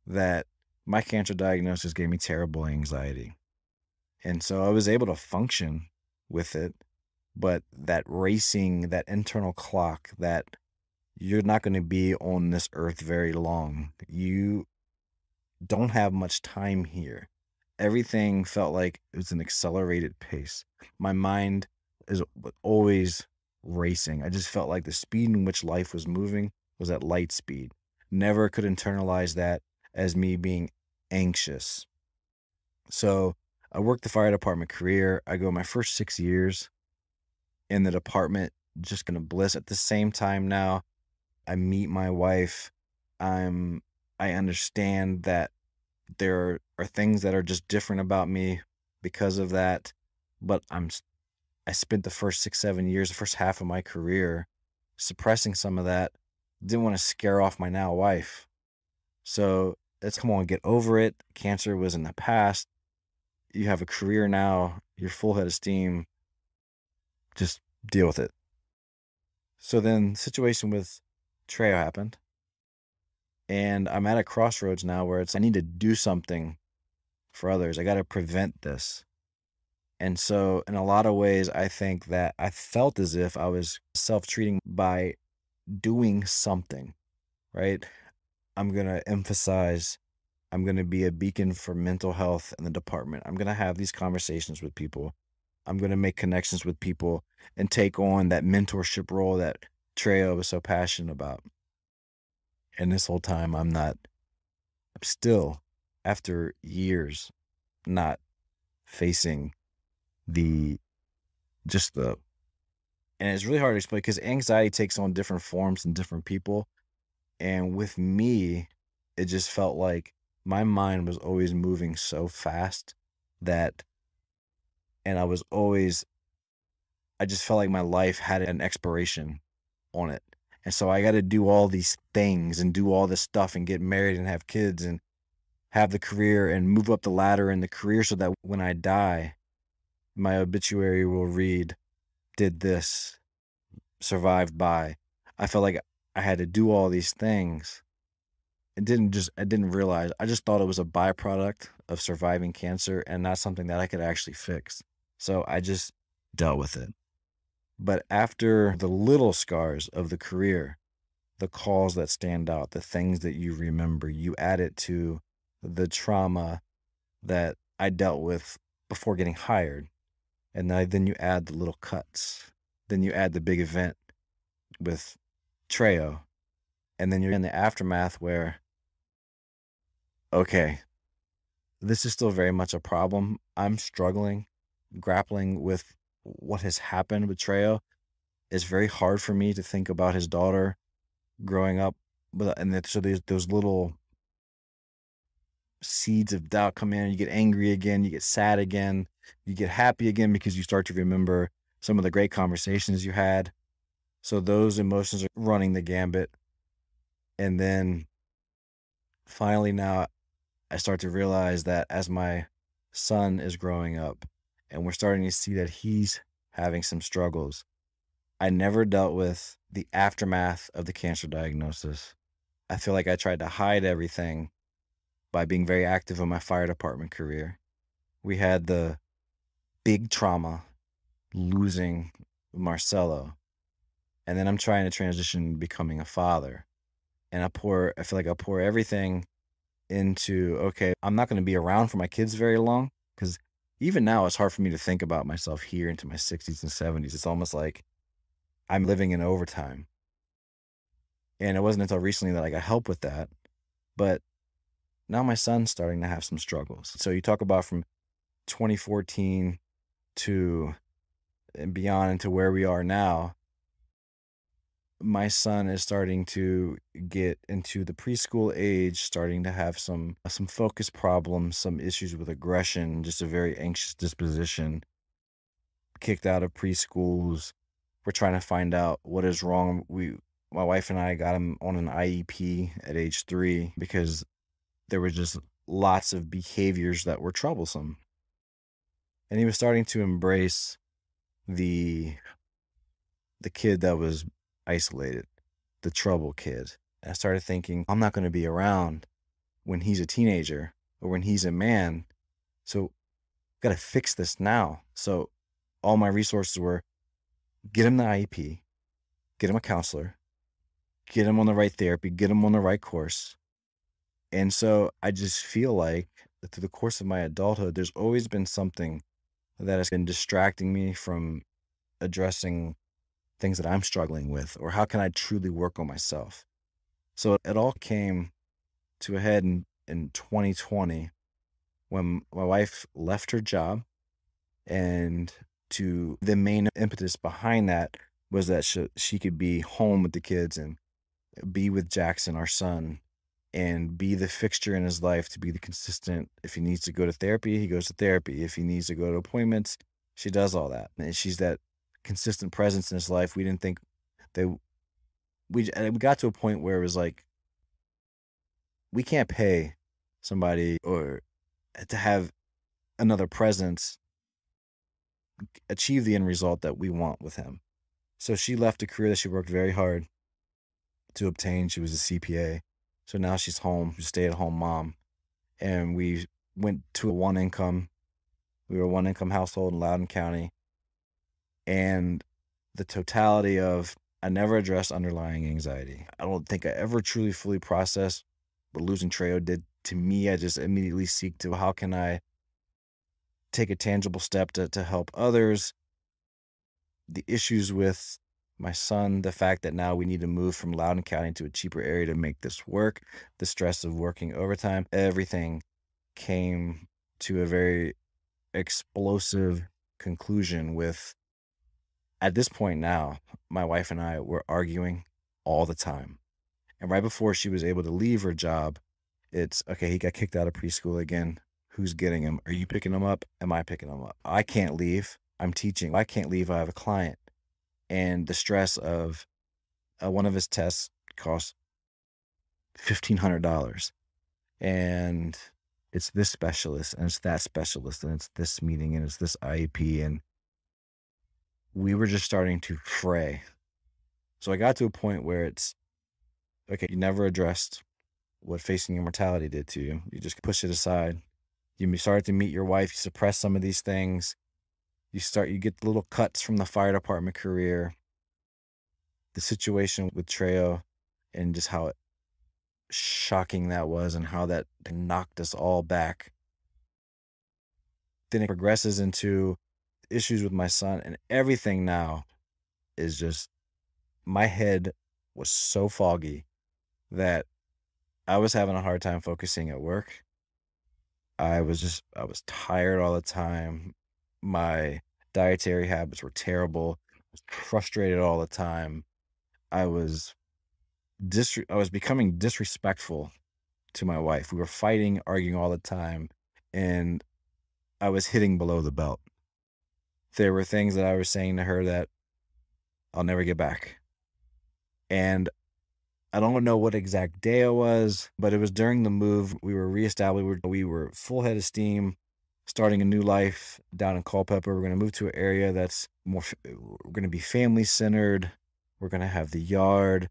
C: that my cancer diagnosis gave me terrible anxiety. And so I was able to function with it, but that racing, that internal clock, that you're not going to be on this earth very long. You don't have much time here. Everything felt like it was an accelerated pace. My mind is always racing. I just felt like the speed in which life was moving was at light speed. Never could internalize that as me being anxious. So I worked the fire department career. I go my first 6 years in the department, just gonna bliss. At the same time now, I meet my wife. I understand that there are things that are just different about me because of that, but I spent the first 6, 7 years, the first half of my career suppressing some of that. Didn't want to scare off my now wife. So let's come on, get over it. Cancer was in the past. You have a career now. You're full head of steam. Just deal with it. So then the situation with Trejo happened. And I'm at a crossroads now where I need to do something for others. I got to prevent this. And so in a lot of ways, I think that I felt as if I was self-treating by doing something, right? I'm going to emphasize, I'm going to be a beacon for mental health in the department. I'm going to have these conversations with people. I'm going to make connections with people and take on that mentorship role that Trejo was so passionate about. And this whole time, I'm still, after years, not facing and it's really hard to explain because anxiety takes on different forms in different people. And with me, it just felt like my mind was always moving so fast and I just felt like my life had an expiration on it. And so I got to do all these things and do all this stuff and get married and have kids and have the career and move up the ladder in the career so that when I die, my obituary will read, did this, survived by. I felt like I had to do all these things. I didn't realize, I just thought it was a byproduct of surviving cancer and not something that I could actually fix. So I just dealt with it. But after the little scars of the career, the calls that stand out, the things that you remember, you add it to the trauma that I dealt with before getting hired. And then you add the little cuts. Then you add the big event with Trejo. And then you're in the aftermath where, okay, this is still very much a problem. I'm struggling, grappling with what has happened with Trejo. It's very hard for me to think about his daughter growing up. So there's those little seeds of doubt come in. You get angry again, you get sad again, you get happy again because you start to remember some of the great conversations you had. So those emotions are running the gambit. And then finally now I start to realize that as my son is growing up and we're starting to see that he's having some struggles, I never dealt with the aftermath of the cancer diagnosis. I feel like I tried to hide everything by being very active in my fire department career. We had the big trauma, losing Marcello. And then I'm trying to transition becoming a father. And I feel like I pour everything into, okay, I'm not going to be around for my kids very long, because even now it's hard for me to think about myself here into my 60s and 70s. It's almost like I'm living in overtime. And it wasn't until recently that I got help with that. But now my son's starting to have some struggles. So you talk about from 2014 to and beyond into where we are now. My son is starting to get into the preschool age, starting to have some focus problems, some issues with aggression, just a very anxious disposition. Kicked out of preschools. We're trying to find out what is wrong. My wife and I got him on an IEP at age 3 because there were just lots of behaviors that were troublesome. And he was starting to embrace the kid that was isolated, the trouble kid. And I started thinking, I'm not going to be around when he's a teenager or when he's a man. So got to fix this now. So all my resources were get him the IEP, get him a counselor, get him on the right therapy, get him on the right course. And so I just feel like through the course of my adulthood, there's always been something that has been distracting me from addressing things that I'm struggling with, or how can I truly work on myself? So it all came to a head in 2020 when my wife left her job, and the main impetus behind that was that she could be home with the kids and be with Jackson, our son, and be the fixture in his life, to be the consistent. If he needs to go to therapy, he goes to therapy. If he needs to go to appointments, she does all that. And she's that consistent presence in his life. We didn't think that we got to a point where it was like, we can't pay somebody or to have another presence achieve the end result that we want with him. So she left a career that she worked very hard to obtain. She was a CPA. So now she's home, stay-at-home mom. And we went to we were a one-income household in Loudoun County. And the totality of, I never addressed underlying anxiety. I don't think I ever truly fully processed what losing Trejo did to me. I just immediately seek to, how can I take a tangible step to help others? The issues with my son, the fact that now we need to move from Loudoun County to a cheaper area to make this work, the stress of working overtime, everything came to a very explosive conclusion with, at this point now, my wife and I were arguing all the time. And right before she was able to leave her job, it's, okay, he got kicked out of preschool again. Who's getting him? Are you picking him up? Am I picking him up? I can't leave. I'm teaching. I can't leave. I have a client. And the stress of one of his tests cost $1,500. And it's this specialist, and it's that specialist, and it's this meeting, and it's this IEP. And we were just starting to fray. So I got to a point where it's, okay, you never addressed what facing your mortality did to you. You just push it aside. You started to meet your wife, you suppress some of these things. You get little cuts from the fire department career, the situation with Trejo, and just how shocking that was and how that knocked us all back. Then it progresses into, issues with my son, and everything now is just, my head was so foggy that I was having a hard time focusing at work. I was tired all the time. My dietary habits were terrible. I was frustrated all the time. I was I was becoming disrespectful to my wife. We were fighting, arguing all the time, and I was hitting below the belt. There were things that I was saying to her that I'll never get back. And I don't know what exact day it was, but it was during the move. We were reestablished. We were full head of steam, starting a new life down in Culpeper. We're going to move to an area that's more, we're going to be family centered. We're going to have the yard.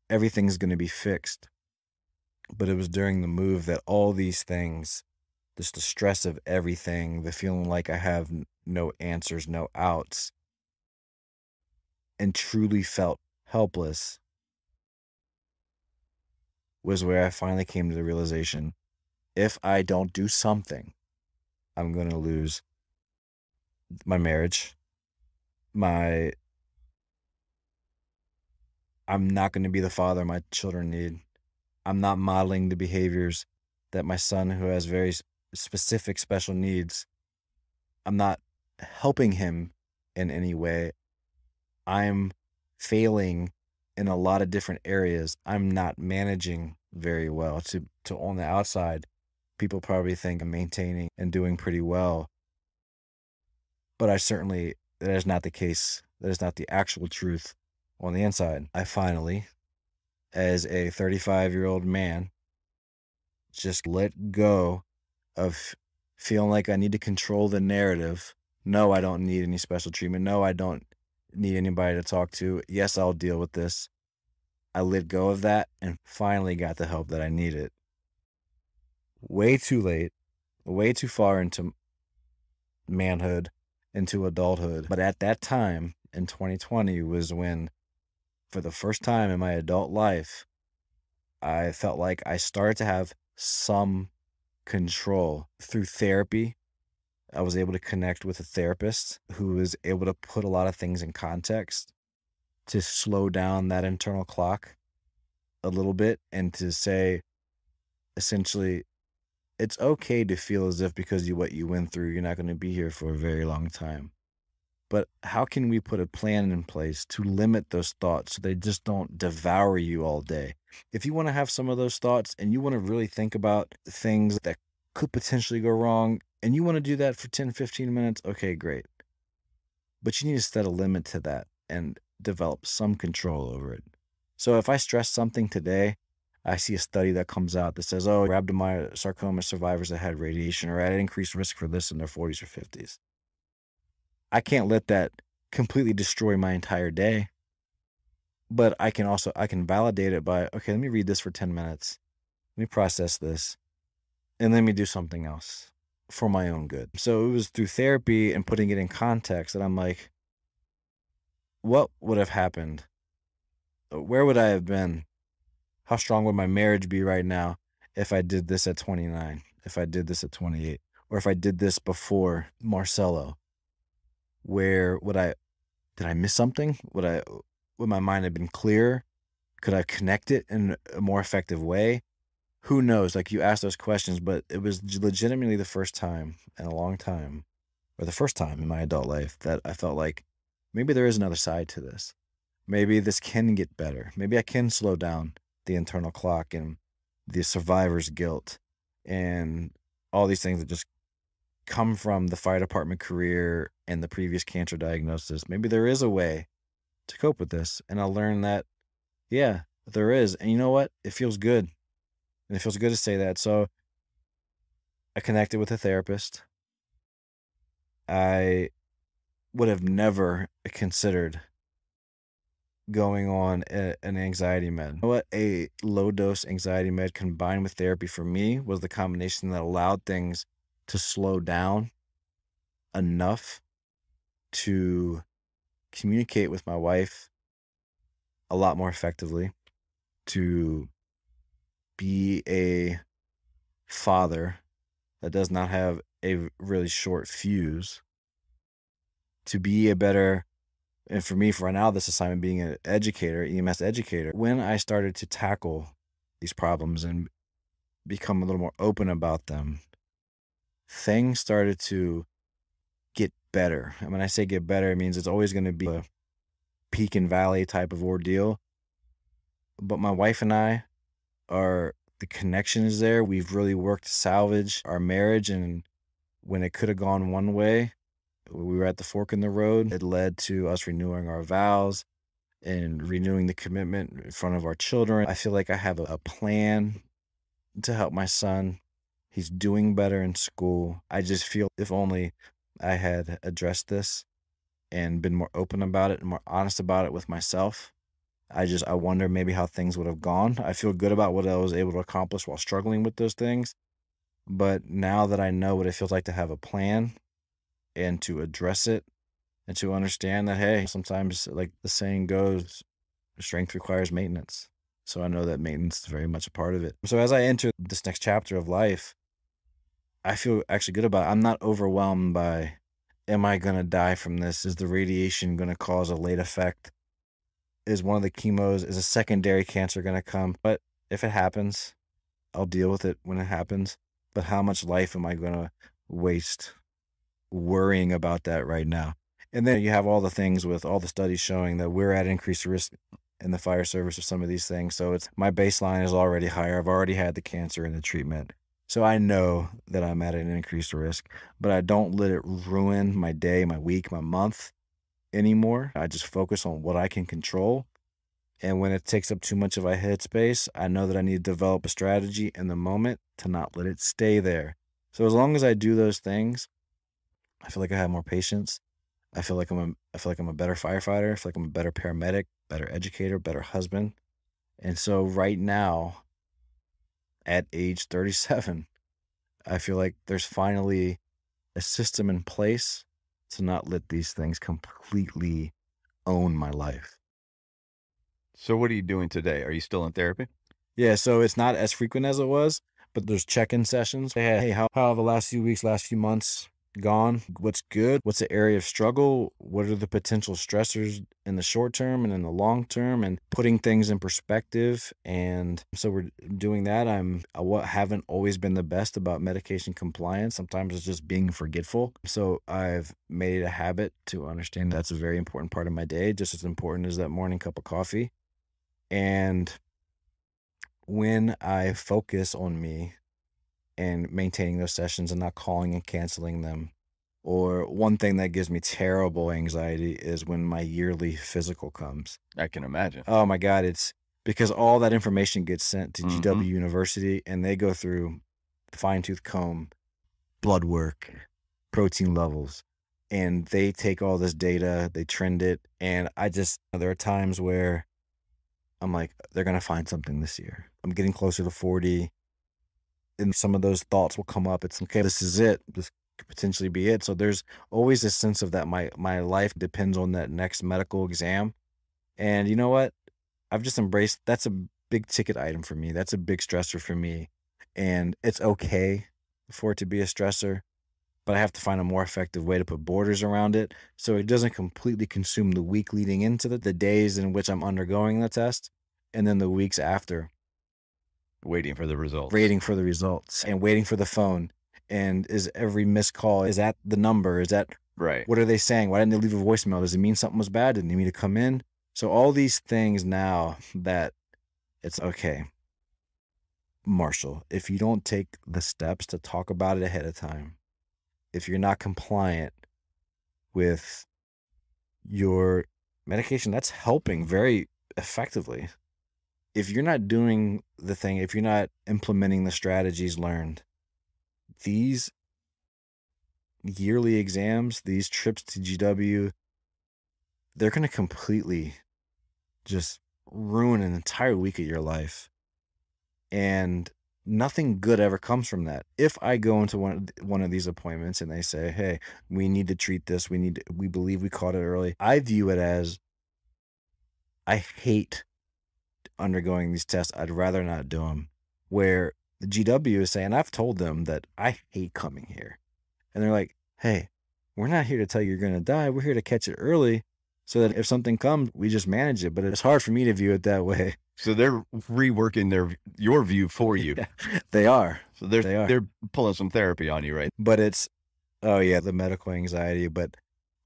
C: Everything's going to be fixed. But it was during the move that all these things, just the stress of everything, the feeling like I have no answers, no outs, and truly felt helpless, was where I finally came to the realization, if I don't do something, I'm going to lose my marriage. I'm not going to be the father my children need. I'm not modeling the behaviors that my son, who has very specific special needs, I'm not helping him in any way. I'm failing in a lot of different areas. I'm not managing very well. To on the outside, people probably think I'm maintaining and doing pretty well. But that is not the case. That is not the actual truth on the inside. I finally, as a 35-year-old man, just let go of feeling like I need to control the narrative. No, I don't need any special treatment. No, I don't need anybody to talk to. Yes, I'll deal with this. I let go of that and finally got the help that I needed. Way too late, way too far into manhood, into adulthood. But at that time in 2020 was when, for the first time in my adult life, I felt like I started to have some control. Through therapy, I was able to connect with a therapist who was able to put a lot of things in context, to slow down that internal clock a little bit, and to say, essentially, it's okay to feel as if because of what you went through, you're not going to be here for a very long time. But how can we put a plan in place to limit those thoughts so they just don't devour you all day? If you want to have some of those thoughts and you want to really think about things that could potentially go wrong, and you want to do that for 10, 15 minutes, okay, great. But you need to set a limit to that and develop some control over it. So if I stress something today, I see a study that comes out that says, oh, rhabdomyosarcoma survivors that had radiation are at increased risk for this in their 40s or 50s. I can't let that completely destroy my entire day. But I can validate it by, okay, let me read this for 10 minutes. Let me process this. And let me do something else for my own good. So it was through therapy and putting it in context that I'm like, what would have happened? Where would I have been? How strong would my marriage be right now if I did this at 29, if I did this at 28, or if I did this before Marcello? Did I miss something? Would my mind have been clearer? Could I connect it in a more effective way? Who knows? Like, you asked those questions, but it was legitimately the first time in a long time, or the first time in my adult life, that I felt like maybe there is another side to this. Maybe this can get better. Maybe I can slow down the internal clock and the survivor's guilt and all these things that just come from the fire department career and the previous cancer diagnosis. Maybe there is a way to cope with this. And I learned that, yeah, there is. And you know what? It feels good. And it feels good to say that. So I connected with a therapist. I would have never considered going on an anxiety med. You know what? A low dose anxiety med combined with therapy for me was the combination that allowed things to slow down enough to communicate with my wife a lot more effectively, to be a father that does not have a really short fuse, to be a better, and for me, for right now, this assignment being an educator, EMS educator, when I started to tackle these problems and become a little more open about them, things started to get better. And when I say get better, it means it's always going to be a peak and valley type of ordeal. But my wife and I the connection is there. We've really worked to salvage our marriage. And when it could have gone one way, we were at the fork in the road. It led to us renewing our vows and renewing the commitment in front of our children. I feel like I have a plan to help my son. He's doing better in school. I just feel if only I had addressed this and been more open about it and more honest about it with myself, I wonder maybe how things would have gone. I feel good about what I was able to accomplish while struggling with those things. But now that I know what it feels like to have a plan and to address it and to understand that, hey, sometimes, like the saying goes, strength requires maintenance. So I know that maintenance is very much a part of it. So as I enter this next chapter of life, I feel actually good about it. I'm not overwhelmed by, am I going to die from this? Is the radiation going to cause a late effect? Is one of the chemos, is a secondary cancer going to come? But if it happens, I'll deal with it when it happens. But how much life am I going to waste worrying about that right now? And then you have all the things with all the studies showing that we're at increased risk in the fire service of some of these things. So my baseline is already higher. I've already had the cancer and the treatment. So I know that I'm at an increased risk, but I don't let it ruin my day, my week, my month anymore. I just focus on what I can control. And when it takes up too much of my headspace, I know that I need to develop a strategy in the moment to not let it stay there. So as long as I do those things, I feel like I have more patience. I feel like I'm a better firefighter. I feel like I'm a better paramedic, better educator, better husband. And so right now, at age 37, I feel like there's finally a system in place to not let these things completely own my life.
B: So what are you doing today? Are you still in therapy?
C: Yeah, so it's not as frequent as it was, but there's check-in sessions. Hey, how have the last few weeks, last few months gone? What's good? What's the area of struggle? What are the potential stressors in the short term and in the long term? And putting things in perspective. And so we're doing that. I haven't always been the best about medication compliance. Sometimes it's just being forgetful. So I've made it a habit to understand that's a very important part of my day, just as important as that morning cup of coffee. And when I focus on me and maintaining those sessions and not calling and canceling them, or one thing that gives me terrible anxiety is when my yearly physical comes.
B: I can imagine.
C: Oh my God, it's because all that information gets sent to GW University and they go through fine-tooth comb, blood work, protein levels, and they take all this data, they trend it, and there are times where I'm like, they're going to find something this year. I'm getting closer to 40, and some of those thoughts will come up. It's okay, this is it. This could potentially be it. So there's always a sense of that my life depends on that next medical exam. And you know what? I've just embraced, that's a big ticket item for me. That's a big stressor for me. And it's okay for it to be a stressor, but I have to find a more effective way to put borders around it so it doesn't completely consume the week leading into the days in which I'm undergoing the test, and then the weeks after.
B: Waiting for the results.
C: Waiting for the results and waiting for the phone. And is every missed call, is that the number? Is that
B: right?
C: What are they saying? Why didn't they leave a voicemail? Does it mean something was bad? Did they need me to come in? So all these things now that it's okay. Marshall, if you don't take the steps to talk about it ahead of time, if you're not compliant with your medication, that's helping very effectively. If you're not doing the thing, if you're not implementing the strategies learned, these yearly exams, these trips to GW, they're going to completely just ruin an entire week of your life. And nothing good ever comes from that. If I go into one of these appointments and they say, hey, we need to treat this, we believe we caught it early, I view it as, I hate undergoing these tests. I'd rather not do them. Where the GW is saying, I've told them that I hate coming here. And they're like, hey, we're not here to tell you you're going to die. We're here to catch it early so that if something comes, we just manage it. But it's hard for me to view it that way.
B: So they're reworking your view for you.
C: They are.
B: So they're pulling some therapy on you, right?
C: But it's, oh yeah, the medical anxiety, but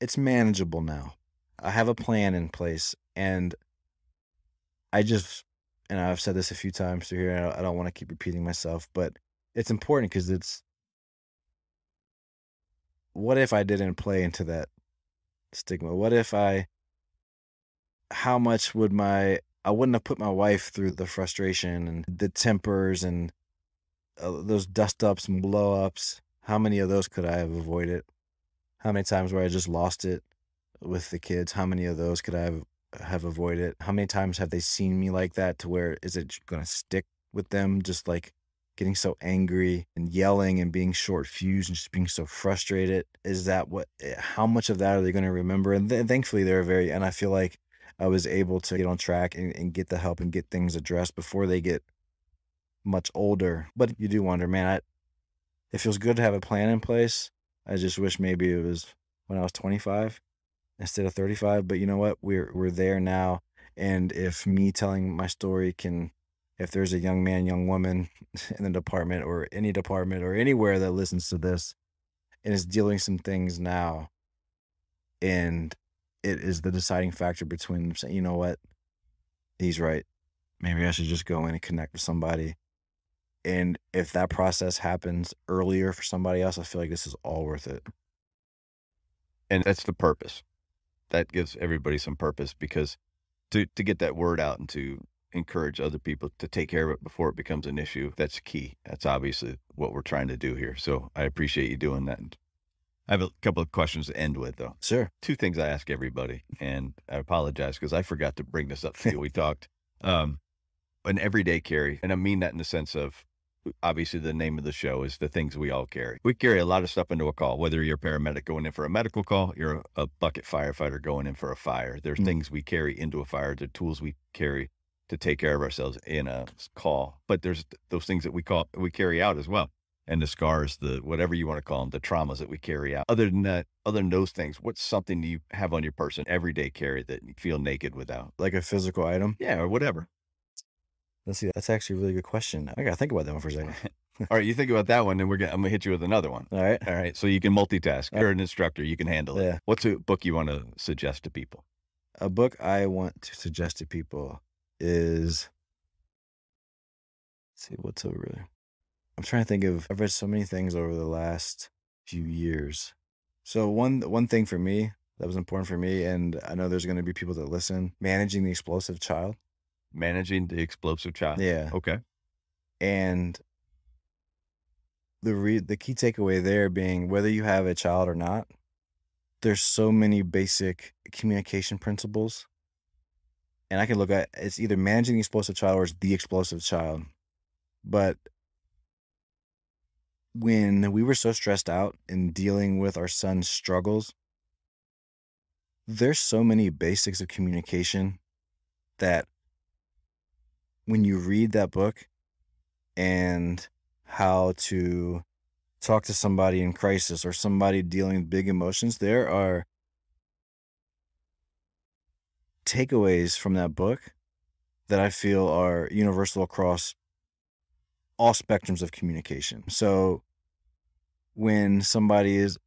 C: it's manageable now. I have a plan in place, and and I've said this a few times through here, and I don't want to keep repeating myself, but it's important because what if I didn't play into that stigma? What if how much I wouldn't have put my wife through the frustration and the tempers and those dust ups and blow ups. How many of those could I have avoided? How many times where I just lost it with the kids? How many of those could I have avoided? How many times have they seen me like that to where is it going to stick with them? Just like getting so angry and yelling and being short fused and just being so frustrated. Is that how much of that are they going to remember? And thankfully and I feel like I was able to get on track and get the help and get things addressed before they get much older. But you do wonder, man, it feels good to have a plan in place. I just wish maybe it was when I was 25 instead of 35. But you know what? We're there now. And if me telling my story if there's a young man, young woman in the department or anywhere that listens to this and is dealing some things now, and it is the deciding factor between them saying, you know what, he's right. Maybe I should just go in and connect with somebody. And if that process happens earlier for somebody else, I feel like this is all worth it.
B: And that's the purpose. That gives everybody some purpose, because to get that word out and to encourage other people to take care of it before it becomes an issue, that's key. That's obviously what we're trying to do here. So I appreciate you doing that. I have a couple of questions to end with, though.
C: Sure.
B: 2 things I ask everybody, and I apologize because I forgot to bring this up to you. We talked an everyday carry, and I mean that in the sense of, obviously the name of the show is the things we all carry. We carry a lot of stuff into a call, whether you're a paramedic going in for a medical call, you're a bucket firefighter going in for a fire. There's things we carry into a fire, the tools we carry to take care of ourselves in a call. But there's those things that we carry out as well. And the scars, whatever you want to call them, the traumas that we carry out. Other than those things, what's something you have on your person, everyday carry, that you feel naked without?
C: Like a physical item?
B: Yeah, or whatever.
C: Let's see. That's actually a really good question. I got to think about that one for a second.
B: All right, you think about that one, and I'm going to hit you with another one.
C: All right.
B: All right, so you can multitask. You're an instructor. You can handle it.
C: Yeah.
B: What's a book you want to suggest to people?
C: A book I want to suggest to people is, let's see, what's a really... I'm trying to think I've read so many things over the last few years. So one thing for me that was important for me, and I know there's going to be people that listen, Managing the Explosive Child.
B: Managing the Explosive Child.
C: Yeah.
B: Okay.
C: And the key takeaway there being, whether you have a child or not, there's so many basic communication principles. And I can look at, it's either Managing the Explosive Child or it's The Explosive Child. But when we were so stressed out in dealing with our son's struggles, there's so many basics of communication that when you read that book and how to talk to somebody in crisis or somebody dealing with big emotions, there are takeaways from that book that I feel are universal across all spectrums of communication. So when somebody is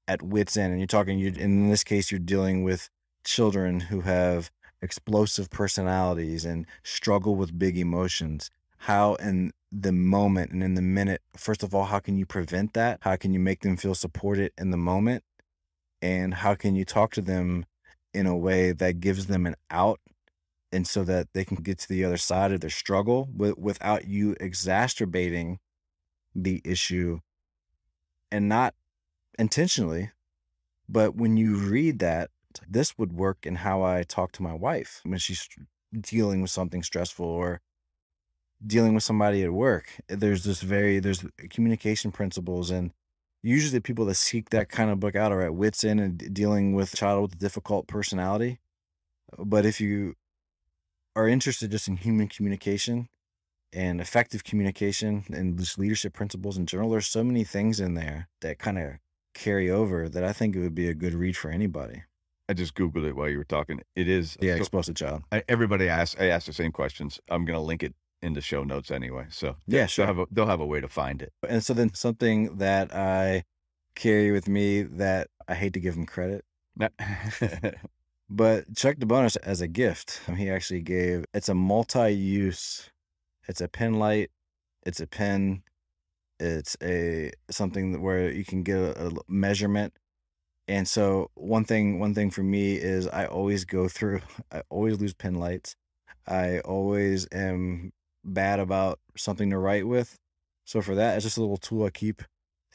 C: at wit's end and in this case, you're dealing with children who have explosive personalities and struggle with big emotions, how in the moment and in the minute, first of all, how can you prevent that? How can you make them feel supported in the moment? And how can you talk to them in a way that gives them an out, and so that they can get to the other side of their struggle without you exacerbating the issue, and not intentionally. But when you read that, this would work in how I talk to my wife when she's dealing with something stressful or dealing with somebody at work. There's communication principles, and usually the people that seek that kind of book out are at wit's end and dealing with a child with a difficult personality. But if you are interested just in human communication and effective communication and just leadership principles in general, there's so many things in there that kind of carry over that I think it would be a good read for anybody.
B: I just Googled it while you were talking. It is.
C: Yeah,
B: so
C: Explosive Child.
B: I asked the same questions. I'm going to link it in the show notes anyway. So
C: Yeah, sure.
B: they'll have a way to find it.
C: And so then something that I carry with me that I hate to give him credit, but Chuck DeBonus as a gift, he actually gave, it's a multi-use, it's a pen light, it's a pen, it's something where you can get a measurement. And so one thing for me is I always lose pen lights. I always am bad about something to write with. So for that, it's just a little tool I keep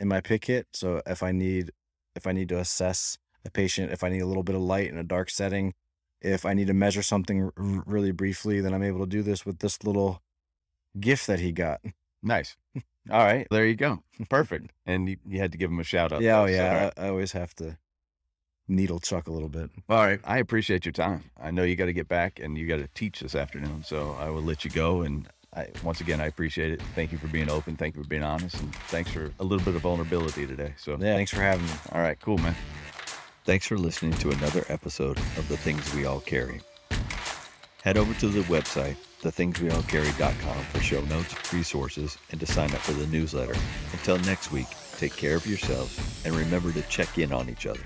C: in my pick kit. So if I need to assess a patient, if I need a little bit of light in a dark setting, if I need to measure something really briefly, then I'm able to do this with this little gift that he got.
B: Nice. All right. There you go. Perfect. And you had to give him a shout out.
C: Yeah.
B: Though,
C: Oh yeah.
B: so, right.
C: I always have to needle Chuck a little bit.
B: All right. I appreciate your time. I know you got to get back and you got to teach this afternoon. So I will let you go. And once again, I appreciate it. Thank you for being open. Thank you for being honest. And thanks for a little bit of vulnerability today. So
C: yeah, thanks for having me.
B: All right. Cool, man.
D: Thanks for listening to another episode of The Things We All Carry. Head over to the website, thethingsweallcarry.com for show notes, resources, and to sign up for the newsletter. Until next week, take care of yourselves and remember to check in on each other.